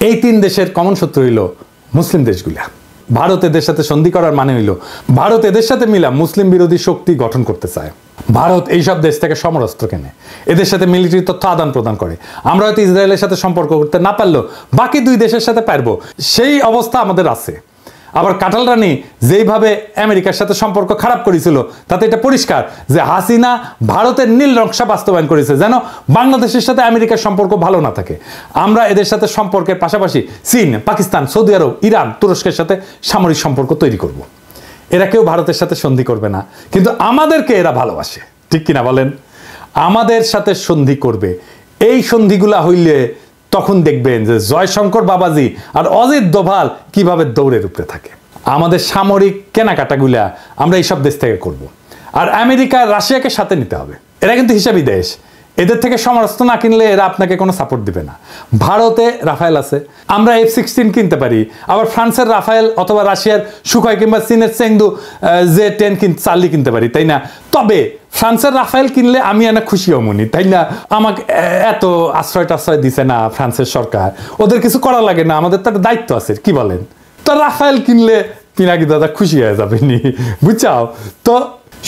এই তিন দেশের কমন শত্রু হইল মুসলিম দেশগুলা। ভারত এদের সাথে সন্ধি করার মানে হইল ভারত এদের সাথে মিলা মুসলিম বিরোধী শক্তি গঠন করতে চায়। ভারত এইসব দেশ থেকে সমরাস্ত্র কেনে, এদের সাথে মিলিটারি তথ্য আদান প্রদান করে। আমরা হয়তো ইসরায়েলের সাথে সম্পর্ক করতে না পারলেও বাকি দুই দেশের সাথে পারবো, সেই অবস্থা আমাদের আছে। আবার কাঁঠাল রানী যেইভাবে আমেরিকার সাথে সম্পর্ক খারাপ করেছিল, তাতে এটা পরিষ্কার যে হাসিনা ভারতের নীল নকশা বাস্তবায়ন করেছে যেন বাংলাদেশের সাথে আমেরিকার সম্পর্ক ভালো না থাকে। আমরা এদের সাথে সম্পর্কের পাশাপাশি চীন, পাকিস্তান, সৌদি আরব, ইরান, তুরস্কের সাথে সামরিক সম্পর্ক তৈরি করব। এরা কেউ ভারতের সাথে সন্ধি করবে না, কিন্তু আমাদেরকে এরা ভালোবাসে, ঠিক কিনা বলেন? আমাদের সাথে সন্ধি করবে। এই সন্ধিগুলা হইলে তখন দেখবেন যে জয়শঙ্কর বাবাজি আর অজিত দোভাল কিভাবে দৌড়ের উপরে থাকে। আমাদের সামরিক কেনাকাটাগুলা আমরা এইসব দেশ থেকে করব। আর আমেরিকা, রাশিয়াকে সাথে নিতে হবে। এরা কিন্তু হিসাবি দেশ, এদের থেকে সমরাস্ত্র না কিনলে এরা আপনাকে কোনো সাপোর্ট দিবে না। ভারতে রাফায়েল আছে, আমরা F-16 কিনতে পারি। আবার ফ্রান্সের রাফায়েল অথবা রাশিয়ার সুখয় কিংবা চীনের চেংদু J-10 চার্লি কিনতে পারি, তাই না? তবে ফ্রান্সের রাফায়েল কিনলে আমি এনে খুশি হমনি, তাই না? আমাকে এত আশ্রয় দিছে না ফ্রান্সের সরকার, ওদের কিছু করা লাগে না, আমাদের তো একটা দায়িত্ব আছে, কি বলেন? তো রাফায়েল কিনলে পিনাকি দাদা খুশি হয়ে যাবে নি, বুঝছাও? তো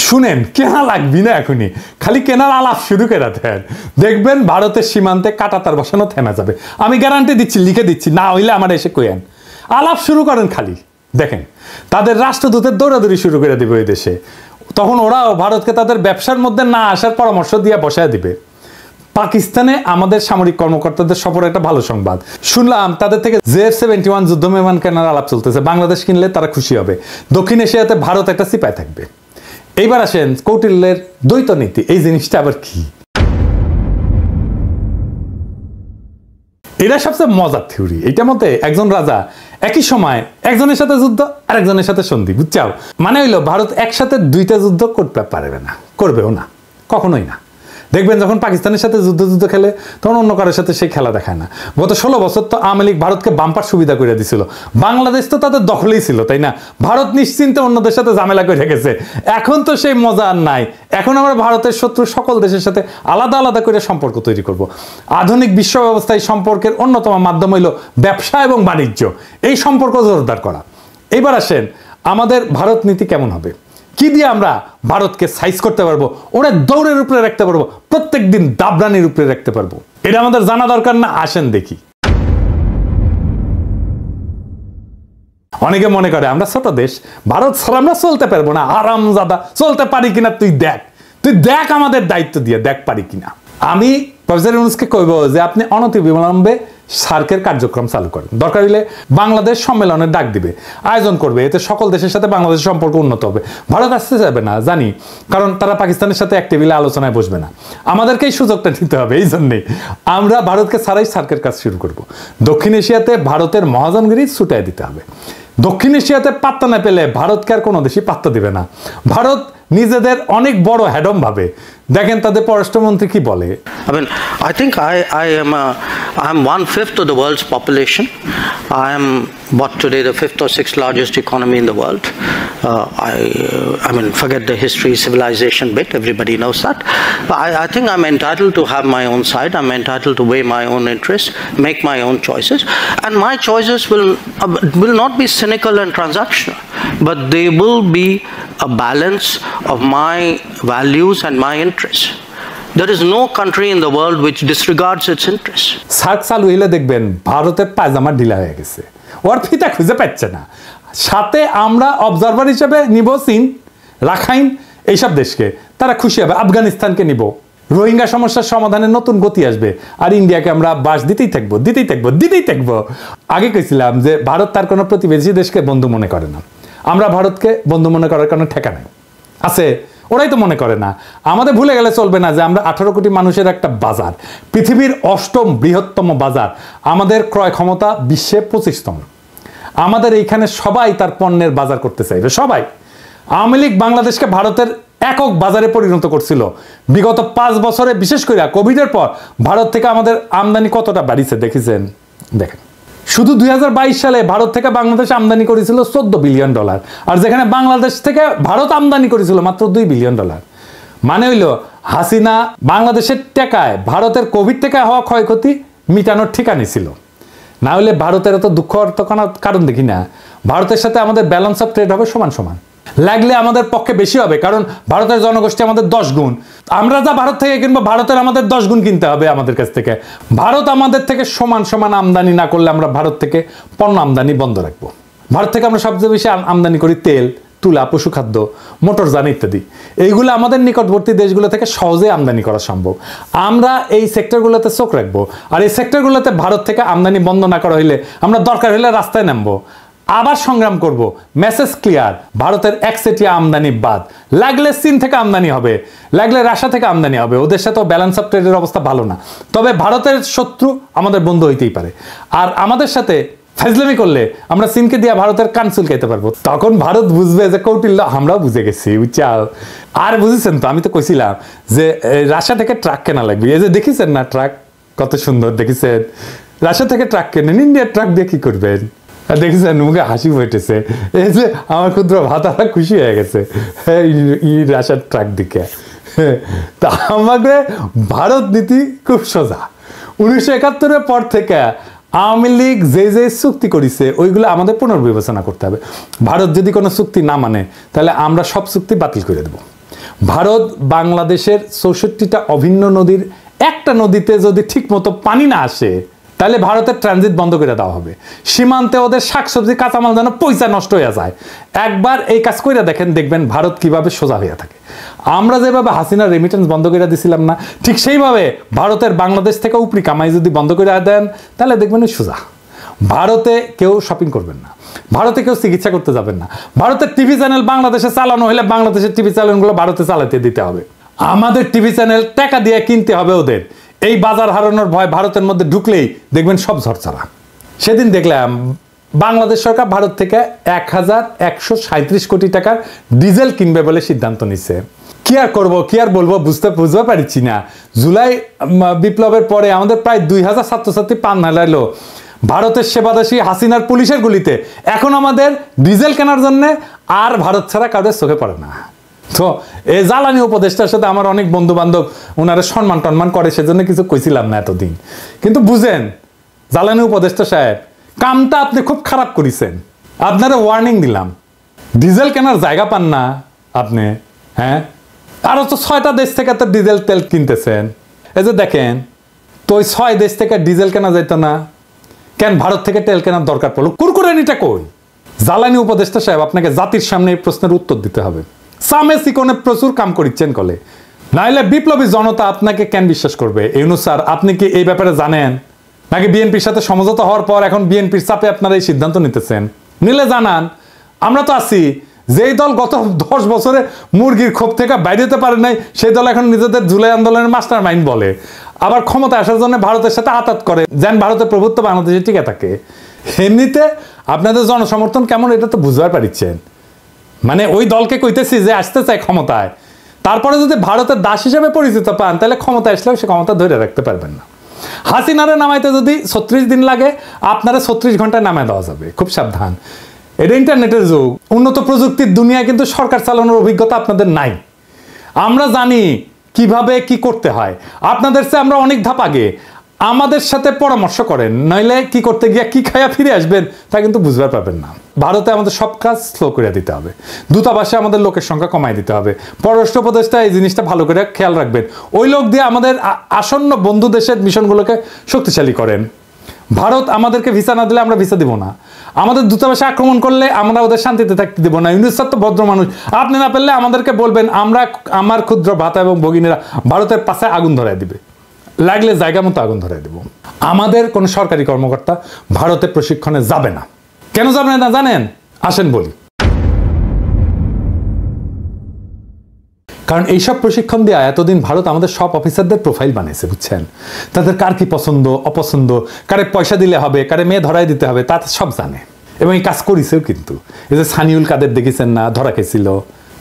শুনেন, কেনা লাগবি না এখনই, খালি কেনার আলাপ শুরু করে দেন, দেখবেন ভারতের সীমান্তে কাঁটাতার বসানো থেমে যাবে। আমি গ্যারান্টি দিচ্ছি, লিখে দিচ্ছি, না হইলে আমার এসে কইেন। আলাপ শুরু করেন খালি, দেখেন তাদের রাষ্ট্রদূতের দৌড়াদৌড়ি শুরু করে দিবে ওই দেশে। তখন ওরাও ভারতকে তাদের ব্যবসার মধ্যে না আসার পরামর্শ দিয়ে বসায় দিবে। পাকিস্তানে আমাদের সামরিক কর্মকর্তাদের সফরে একটা ভালো সংবাদ শুনলাম, তাদের থেকে J-71 যুদ্ধ বিমান কেনার আলাপ চলতেছে। বাংলাদেশ কিনলে তারা খুশি হবে। দক্ষিণ এশিয়াতে ভারত একটা সিপাই থাকবে। এইবার আসেন কৌটিল্যের দ্বৈত নীতি, এই জিনিসটা আবার কি? এটা সবচেয়ে মজার থিওরি। এইটা মতে একজন রাজা একই সময় একজনের সাথে যুদ্ধ আর একজনের সাথে সন্ধি, বুঝছাও? মানে হইলো ভারত একসাথে দুইটা যুদ্ধ করতে পারবে না, করবেও না, কখনোই না। দেখবেন যখন পাকিস্তানের সাথে যুদ্ধ খেলে তখন অন্য কারোর সাথে সেই খেলা দেখায় না। গত 16 বছর তো আওয়ামী লীগ ভারতকে বাম্পার সুবিধা করে দিছিল। বাংলাদেশ তো তাদের দখলেই ছিল, তাই না? ভারত নিশ্চিন্তে অন্যদের সাথে ঝামেলা করে রেখেছে। এখন তো সেই মজা আর নাই। এখন আমরা ভারতের শত্রু সকল দেশের সাথে আলাদা আলাদা করে সম্পর্ক তৈরি করব। আধুনিক বিশ্ব ব্যবস্থায় সম্পর্কের অন্যতম মাধ্যম হইল ব্যবসা এবং বাণিজ্য, এই সম্পর্ক জোরদার করা। এইবার আসেন আমাদের ভারত নীতি কেমন হবে, কি দিয়ে আমরা ভারতকে সাইজ করতে পারবো, ওরা দৌড়ের উপরে রাখতে পারবো, প্রত্যেক দিন দাবরানির উপরে রাখতে পারবো। এটা আমাদের জানা দরকার না? আসেন দেখি। অনেকে মনে করে আমরা ছোট দেশ, ভারত ছাড়া আমরা চলতে পারবো না। আরামজাদা, চলতে পারি কিনা তুই দেখ আমাদের দায়িত্ব দিয়ে দেখ পারি কিনা। আমি প্রফেসর ইউনূসকে কইব যে আপনি অনতিবিলম্বে সার্কের কার্যক্রম চালু করেন। দরকার হলে বাংলাদেশ সম্মেলনের ডাক দিবে, আয়োজন করবে, এতে সকল দেশের সাথে বাংলাদেশের সম্পর্ক উন্নত হবে। ভারত আসতে যাবে না জানি, কারণ তারা পাকিস্তানের সাথে এক টেবিলে আলোচনায় বসবে না। আমাদেরকে এই সুযোগটা নিতে হবে। এই জন্যেই আমরা ভারতকে ছাড়াই সার্কের কাজ শুরু করব। দক্ষিণ এশিয়াতে ভারতের মহাজনগিরি ছুটাই দিতে হবে। দক্ষিণ এশিয়াতে পাত্তা না পেলে ভারতকে আর কোনো দেশই পাত্তা দিবে না। ভারত নিজেদের অনেক বড় হ্যাডম ভাবে দেখেন তাদের পররাষ্ট্রমন্ত্রী কি বলে। I mean, I think I'm 1/5 of the world's population. I am what today the 5th or 6th largest economy in the world. I mean, forget the history, civilization bit. Everybody knows that. But I think I'm entitled to have my own side. I'm entitled to weigh my own interests, make my own choices, and my choices will not be cynical and transactional, but they will be a balance of my values and my interests. There is no country in the world which disregards its interests. SAARC চালু হইলে দেখবেন ভারতের পায়জামা ঢিলা হয়ে গেছে, ওর ফিতা খুঁজে পাচ্ছে না। সাথে আমরা অবজারভার হিসেবে নিব চীন, রাখাইন, এইসব দেশকে, তারা খুশি হবে। আফগানিস্তানকে নিব, রোহিঙ্গা সমস্যার সমাধানে নতুন গতি আসবে। আর ইন্ডিয়াকে আমরা বাস দিতেই থাকবো। আগে কইছিলাম যে ভারত তার কোনো প্রতিবেশী দেশকে বন্ধু মনে করে না। আমরা ভারতকে বন্ধু মনে করার কোনো ঠেকা নাই আছে, ওরাই তো মনে করে না। আমাদের ভুলে গেলে চলবে না যে আমরা 18 কোটি মানুষের একটা বাজার, পৃথিবীর 8ম বৃহত্তম বাজার, আমাদের ক্রয় ক্ষমতা বিশ্বে 25তম। আমাদের এইখানে সবাই তার পণ্যের বাজার করতে চাইবে, সবাই। আওয়ামী লীগ বাংলাদেশকে ভারতের একক বাজারে পরিণত করছিল। বিগত 5 বছরে, বিশেষ করে কোভিডের পর ভারত থেকে আমাদের আমদানি কতটা বাড়িছে দেখেছেন। দেখেন, শুধু 2022 সালে ভারত থেকে বাংলাদেশ আমদানি করেছিল $14 বিলিয়ন, আর যেখানে বাংলাদেশ থেকে ভারত আমদানি করেছিল মাত্র $2 বিলিয়ন। মানে হইল হাসিনা বাংলাদেশের টাকায় ভারতের কোভিড থেকে হওয়া ক্ষয়ক্ষতি মিটানোর ঠিকানি ছিল। না হলে ভারতের এত দুঃখ কারণ দেখি না। ভারতের সাথে আমাদের ব্যালেন্স অফ ট্রেড হবে সমান সমান, লাগলে আমাদের পক্ষে বেশি হবে, কারণ ভারতের জনগোষ্ঠী আমাদের 10 গুণ। আমরা যা ভারত থেকে কিনবো, ভারতের আমাদের 10 গুণ কিনতে হবে আমাদের কাছ থেকে। ভারত আমাদের থেকে সমান সমান আমদানি না করলে আমরা ভারত থেকে পণ্য আমদানি বন্ধ রাখবো। ভারত থেকে আমরা সবচেয়ে বেশি আমদানি করি তেল, তুলা, পশুখাদ্য, মোটরযান ইত্যাদি। এইগুলো আমাদের নিকটবর্তী দেশগুলো থেকে সহজে আমদানি করা সম্ভব। আমরা এই সেক্টরগুলোতে চোখ রাখবো, আর এই সেক্টরগুলোতে ভারত থেকে আমদানি বন্ধ না করা হইলে আমরা দরকার হলে রাস্তায় নামবো, আবার সংগ্রাম করব। মেসেজ ক্লিয়ার, ভারতের একচেটিয়া আমদানি বাদ। লাগলে চীন থেকে আমদানি হবে, লাগলে রাশিয়া থেকে আমদানি হবে, ওদের সাথে ব্যালেন্স অফ ট্রেডের অবস্থা ভালো না। তবে ভারতের শত্রু আমাদের বন্ধু হইতেই পারে, আর আমাদের সাথে ফাজলামি করলে আমরা চীনকে দিয়ে ভারতের কান চুলকাইতে পারবো। তখন ভারত বুঝবে যে কৌটিল্য আমরাও বুঝে গেছি, বুঝছাও। আর বুঝেছেন তো, আমি তো কইছিলাম যে রাশিয়া থেকে ট্রাক কেনা লাগবে। এই যে দেখেছেন না ট্রাক কত সুন্দর, দেখেছেন? রাশিয়া থেকে ট্রাক কেনেন, ইন্ডিয়ার ট্রাক দিয়ে কি করবেন? দেখেছেন, মুখে হাসি ফুটেছে। এই যে আমার ক্ষুদ্র ভাতারা খুশি হয়ে গেছে রাশিয়ার ট্রাক দিকে। তা আমাদের ভারত নীতি খুব সোজা। 1971-এর পর থেকে আওয়ামী লীগ যে চুক্তি করেছে ওইগুলো আমাদের পুনর্বিবেচনা করতে হবে। ভারত যদি কোনো চুক্তি না মানে তাহলে আমরা সব চুক্তি বাতিল করে দেব। ভারত বাংলাদেশের 64টা অভিন্ন নদীর একটা নদীতে যদি ঠিক মতো পানি না আসে তাহলে ভারতের ট্রানজিট বন্ধ করে দেওয়া হবে। সীমান্তে ওদের শাকসবজি কাঁচামাল যেন পয়সা নষ্ট হয়ে যায়। একবার এই কাজ করে দেখবেন ভারত কিভাবে সোজা হয়ে থাকে। আমরা যেভাবে হাসিনার রেমিটেন্স বন্ধ করে দিছিলাম না, ঠিক সেইভাবে ভারতের বাংলাদেশ থেকে উপরি কামাই যদি বন্ধ করে দেন তাহলে দেখবেন সোজা। ভারতে কেউ শপিং করবেন না, ভারতে কেউ চিকিৎসা করতে যাবেন না। ভারতের টিভি চ্যানেল বাংলাদেশে চালানো হলে বাংলাদেশের টিভি চ্যানেলগুলো ভারতে চালাতে দিতে হবে। আমাদের টিভি চ্যানেল টাকা দিয়ে কিনতে হবে ওদের। এই বাজার হারানোর ভয় ভারতের মধ্যে ঢুকলেই দেখবেন সব ঝরঝরা। সেদিন দেখলাম বাংলাদেশ সরকার ভারত থেকে 1137 কোটি টাকার ডিজেল কিনবে বলে সিদ্ধান্ত নিচ্ছে। কি আর করবো, কি আর বলবো, বুঝতে পারছি না। জুলাই বিপ্লবের পরে আমাদের প্রায় 2000 ছাত্রছাত্রী প্রাণ হারাইলো ভারতের সেবাদাসী হাসিনার পুলিশের গুলিতে। এখন আমাদের ডিজেল কেনার জন্য আর ভারত ছাড়া কারোর চোখে পড়ে না। তো এই জ্বালানি উপদেষ্টার সাথে আমার অনেক বন্ধু বান্ধব ওনারা সম্মান টন্মান করে, সেজন্য কিছু কইছিলাম না এতদিন। কিন্তু বুঝেন জ্বালানি উপদেষ্টা সাহেব, কামটা আপনি খুব খারাপ করেছেন। আপনারা ওয়ার্নিং দিলাম, ডিজেল কেনার জায়গা পান না আপনি। হ্যাঁ, আরো তো 6টা দেশ থেকে তো ডিজেল তেল কিনতেছেন। এই যে দেখেন তো ওই 6 দেশ থেকে ডিজেল কেনা যেত না কেন? ভারত থেকে তেল কেনার দরকার পড়লো। কুরকুরানিটা কই? জ্বালানি উপদেষ্টা সাহেব, আপনাকে জাতির সামনে এই প্রশ্নের উত্তর দিতে হবে। সামে সিকোনে প্রচুর কাম করিচ্ছেন কলে, নাইলে বিপ্লবী জনতা আপনাকে কেন বিশ্বাস করবে? ইউনূস স্যার, আপনি কি এই ব্যাপারে জানেন? নাকি বিএনপির সাথে সমঝোতা হওয়ার পর এখন বিএনপির চাপে আপনারা এই সিদ্ধান্ত নিতেছেন? নিলে জানান, আমরা তো আছি। যেই দল গত 10 বছরে মুরগির ক্ষোভ থেকে বাইরে হতে পারে নাই, সেই দল এখন নিজেদের জুলাই আন্দোলনের মাস্টার মাইন্ড বলে, আবার ক্ষমতা আসার জন্য ভারতের সাথে আতাত করে যেন ভারতের প্রভুত্ব বাংলাদেশে টিকে থাকে। এমনিতে আপনাদের জনসমর্থন কেমন এটা তো বুঝবার পারিচ্ছেন। মানে ওই দলকে কইতেছি যে আসতে চায় ক্ষমতায়, তারপরে যদি ভারতের দাস হিসেবে পরিচিত পান তাহলে ক্ষমতা আসলেও সে ক্ষমতা ধরে রাখতে পারবেন না। হাসিনারে নামাইতে যদি 36 দিন লাগে আপনারা 36 ঘন্টায় নামায় দেওয়া যাবে। খুব সাবধান, এটা ইন্টারনেটের যুগ, উন্নত প্রযুক্তির দুনিয়ায় কিন্তু সরকার চালানোর অভিজ্ঞতা আপনাদের নাই। আমরা জানি কিভাবে কি করতে হয়, আপনাদের চেয়ে আমরা অনেক ধাপ আগে। আমাদের সাথে পরামর্শ করেন, নইলে কি করতে গিয়ে কি খাইয়া ফিরে আসবেন তা কিন্তু বুঝতে পারবেন না। ভারতে আমাদের সব কাজ স্লো করে দিতে হবে, দূতাবাসে আমাদের লোকের সংখ্যা কমাই দিতে হবে, পররাষ্ট্র উপদেষ্টা এই জিনিসটা ভালো করে খেয়াল রাখবেন। ওই লোক দিয়ে আমাদের আসন্ন বন্ধু দেশের মিশনগুলোকে শক্তিশালী করেন। ভারত আমাদেরকে ভিসা না দিলে আমরা ভিসা দিব না, আমাদের দূতাবাসে আক্রমণ করলে আমরা ওদের শান্তিতে থাকতে দেবো না। ইউনুস স্যার তো ভদ্র মানুষ, আপনি না পেলে আমাদেরকে বলবেন, আমার ক্ষুদ্র ভাতা এবং ভগিনীরা ভারতের পাশে আগুন ধরায় দিবে, লাগলে জায়গা মতো আগুন ধরায় দেব। আমাদের কোনো সরকারি কর্মকর্তা ভারতে প্রশিক্ষণে যাবে না। কেন যাবে না জানেন? আসেন বলি। কারণ এইসব প্রশিক্ষণ দেওয়া এতদিন ভারত আমাদের সব অফিসারদের প্রোফাইল বানিয়েছে, বুঝছেন? তাদের কার কি পছন্দ অপছন্দ, কারে পয়সা দিলে হবে, কারে মেয়ে ধরাই দিতে হবে, তা সব জানে এবং এই কাজ করেছেও। কিন্তু এই যে সানিউল কাদের দেখেছেন না, ধরা খেয়েছিল,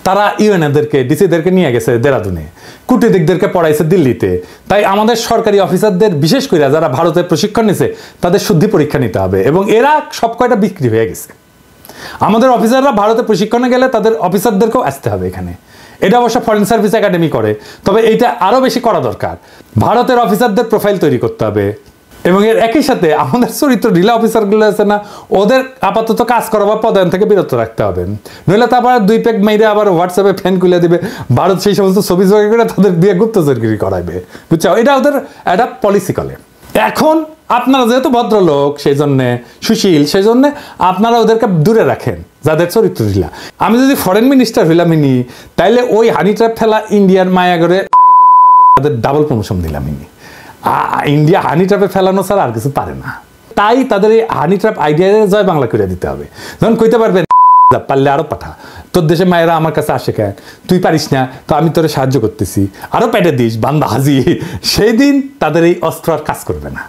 তারা ইউএনএদেরকে ডিসিদেরকে নিয়ে গেছে দেরাদুনে, কূটনীতিকদেরকে পড়াইছে দিল্লিতে। তাই আমাদের সরকারি অফিসারদের বিশেষ করে যারা ভারতে প্রশিক্ষণ নিছে তাদের শুদ্ধি পরীক্ষা নিতে হবে, এবং এরা সব কয়টা বিক্রি হয়ে গেছে। আমাদের অফিসাররা ভারতে প্রশিক্ষণে গেলে তাদের অফিসারদেরকেও আসতে হবে এখানে। এটা অবশ্য ফরেন সার্ভিস একাডেমি করে, তবে এটা আরও বেশি করা দরকার। ভারতের অফিসারদের প্রোফাইল তৈরি করতে হবে, এবং এর একই সাথে আমাদের চরিত্র ঢিলা অফিসারগুলো আছে না, ওদের আপাতত কাজ করা বা পদায়ন থেকে বিরত রাখতে হবে। নইলে তারপর 2 পেগ মেরে আবার হোয়াটসঅ্যাপে ফ্যান খুলে দিবে, ভারত সেই সমস্ত ছবি জোগাড় করে তাদের দিয়ে গুপ্তচরগিরি করাইবে, বুঝছো? এটা ওদের একটা পলিসি করে। এখন আপনারা যেহেতু ভদ্রলোক, সেই জন্যে সুশীল, সেই জন্যে আপনারা ওদেরকে দূরে রাখেন যাদের চরিত্র ঢিলা। আমি যদি ফরেন মিনিস্টার হইলাম ইনি, তাইলে ওই হানি ট্র্যাপ ফেলা ইন্ডিয়ার মায়াগরে তাদের ডাবল প্রমোশন দিলাম ইনি। ইন্ডিয়া হানি ট্র্যাপে ফেলানো ছাড়া আর কিছু পারে না। তাই তাদের এই হানি ট্র্যাপ আইডিয়া জয় বাংলা করে দিতে হবে। যখন কইতে পারবেন পারলে আরো পাঠা, তোর দেশে মায়েরা আমার কাছে আসে কেন, তুই পারিস না তো আমি তোরে সাহায্য করতেছি, আরো পেটে দিস বান্দা হাজি, সেই দিন তাদের এই অস্ত্র আর কাজ করবে না।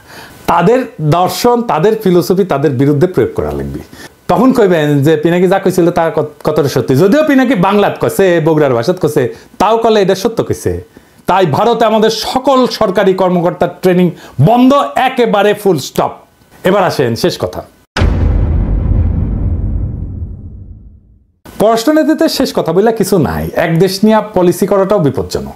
তাদের দর্শন, তাদের ফিলোসফি তাদের বিরুদ্ধে প্রয়োগ করা লাগবে। তখন কইবেন যে পিনাকি যা কইছিল তার কতটা সত্যি, যদিও পিনাকি বাংলাত কইছে, বগুড়ার ভাষাত কইছে, তাও কলে এটা সত্য কইছে। তাই ভারতে আমাদের সকল সরকারি কর্মকর্তার ট্রেনিং বন্ধ, একেবারে ফুল স্টপ। এবার আসেন শেষ কথা। পররাষ্ট্রনীতিতে শেষ কথা বলে কিছু নাই। এক দেশ নিয়ে পলিসি করাটাও বিপজ্জনক।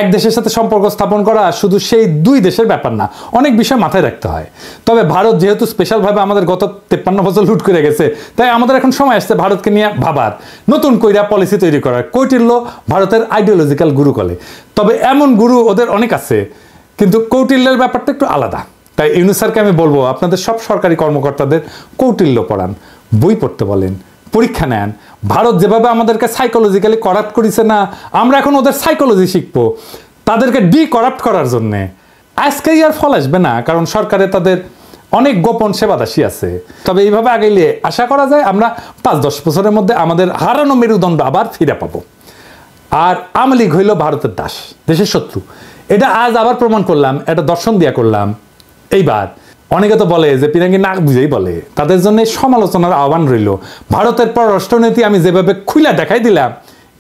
এক দেশের সাথে সম্পর্ক স্থাপন করা শুধু সেই 2 দেশের ব্যাপার না, অনেক বিষয় মাথায় রাখতে হয়। তবে ভারত যেহেতু স্পেশালভাবে আমাদের গত 53 বছর লুট করে গেছে, তাই আমাদের এখন সময় আসছে ভারতকে নিয়ে ভাবার, নতুন কইরা পলিসি তৈরি করার। কৌটিল্য ভারতের আইডিওলজিক্যাল গুরু কলে, তবে এমন গুরু ওদের অনেক আছে, কিন্তু কৌটিল্যের ব্যাপারটা একটু আলাদা। তাই ইউনুস স্যারকে আমি বলবো, আপনাদের সব সরকারি কর্মকর্তাদের কৌটিল্য পড়ান, বই পড়তে বলেন, পরীক্ষা নেন। ভারত যেভাবে আমাদেরকে সাইকোলজিক্যালি করাপ্ট করেছে না, আমরা এখন ওদের সাইকোলজি শিখবো তাদেরকে করাপ্ট করার জন্যে। আজকেই আর ফল আসবে না, কারণ সরকারে তাদের অনেক গোপন সেবাদাসী আছে। তবে এইভাবে আগাইলে আশা করা যায় আমরা 5-10 বছরের মধ্যে আমাদের হারানো মেরুদণ্ড আবার ফিরে পাবো। আর আওয়ামী লীগ হইল ভারতের দাস, দেশের শত্রু। এটা আজ আবার প্রমাণ করলাম, এটা দর্শন দিয়া করলাম। এইবার অনেকে তো বলে যে পিনাকি না বুঝেই বলে, তাদের জন্য সমালোচনার আহ্বান রইল। ভারতের পররাষ্ট্রনীতি আমি যেভাবে খুলে দেখাই দিলাম,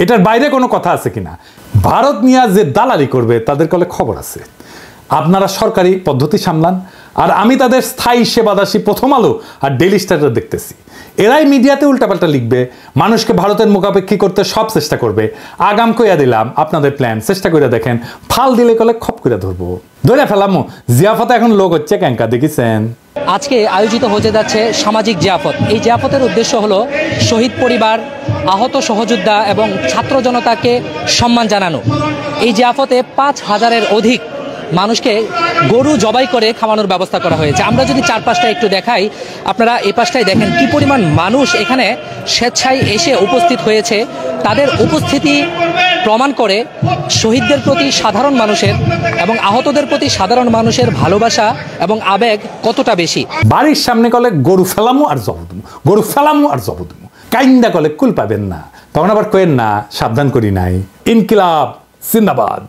এটার বাইরে কোনো কথা আছে কিনা, ভারত নিয়ে যে দালালি করবে তাদের কলে খবর আছে। আপনারা সরকারি পদ্ধতি সামলান, আর আমি তাদের স্থায়ী সেবাদাসী প্রথম আলো আর ডেইলি স্টার দেখতেছি। এরাই মিডিয়াতে উল্টাপাল্টা লিখবে, মানুষকে ভারতের মুখাপেক্ষী করতে সব চেষ্টা করবে। আগাম কইয়া দিলাম আপনাদের প্ল্যান চেষ্টা করে দেখেন, ফাল দিলে কলে খপ করে ধরবো, ধরে ফেলামো। জিয়াফতে এখন লোক হচ্ছে ক্যাঙ্কা, দেখেছেন? আজকে আয়োজিত হতে যাচ্ছে সামাজিক জিয়াফত। এই জিয়াফতের উদ্দেশ্য হলো শহীদ পরিবার, আহত সহযোদ্ধা এবং ছাত্র জনতাকে সম্মান জানানো। এই জিয়াফতে 5000-এর অধিক মানুষকে গরু জবাই করে খাওয়ানোর ব্যবস্থা করা হয়েছে। আমরা যদি চারপাশটা একটু দেখাই, আপনারা এই পাশটায় দেখেন কি পরিমাণ মানুষ এখানে স্বেচ্ছায় এসে উপস্থিত হয়েছে। তাদের উপস্থিতি প্রমাণ করে শহীদদের প্রতি সাধারণ মানুষের এবং আহতদের প্রতি সাধারণ মানুষের ভালোবাসা এবং আবেগ কতটা বেশি। বাড়ির সামনে কলে গরু ফেলামু আর জব দেবো, গরু ফেলামু আর জব দেবো, কাইন্দা কলে কুল পাবেন না। তখন আবার কয়েন না সাবধান করি নাই। ইনকিলাব জিন্দাবাদ।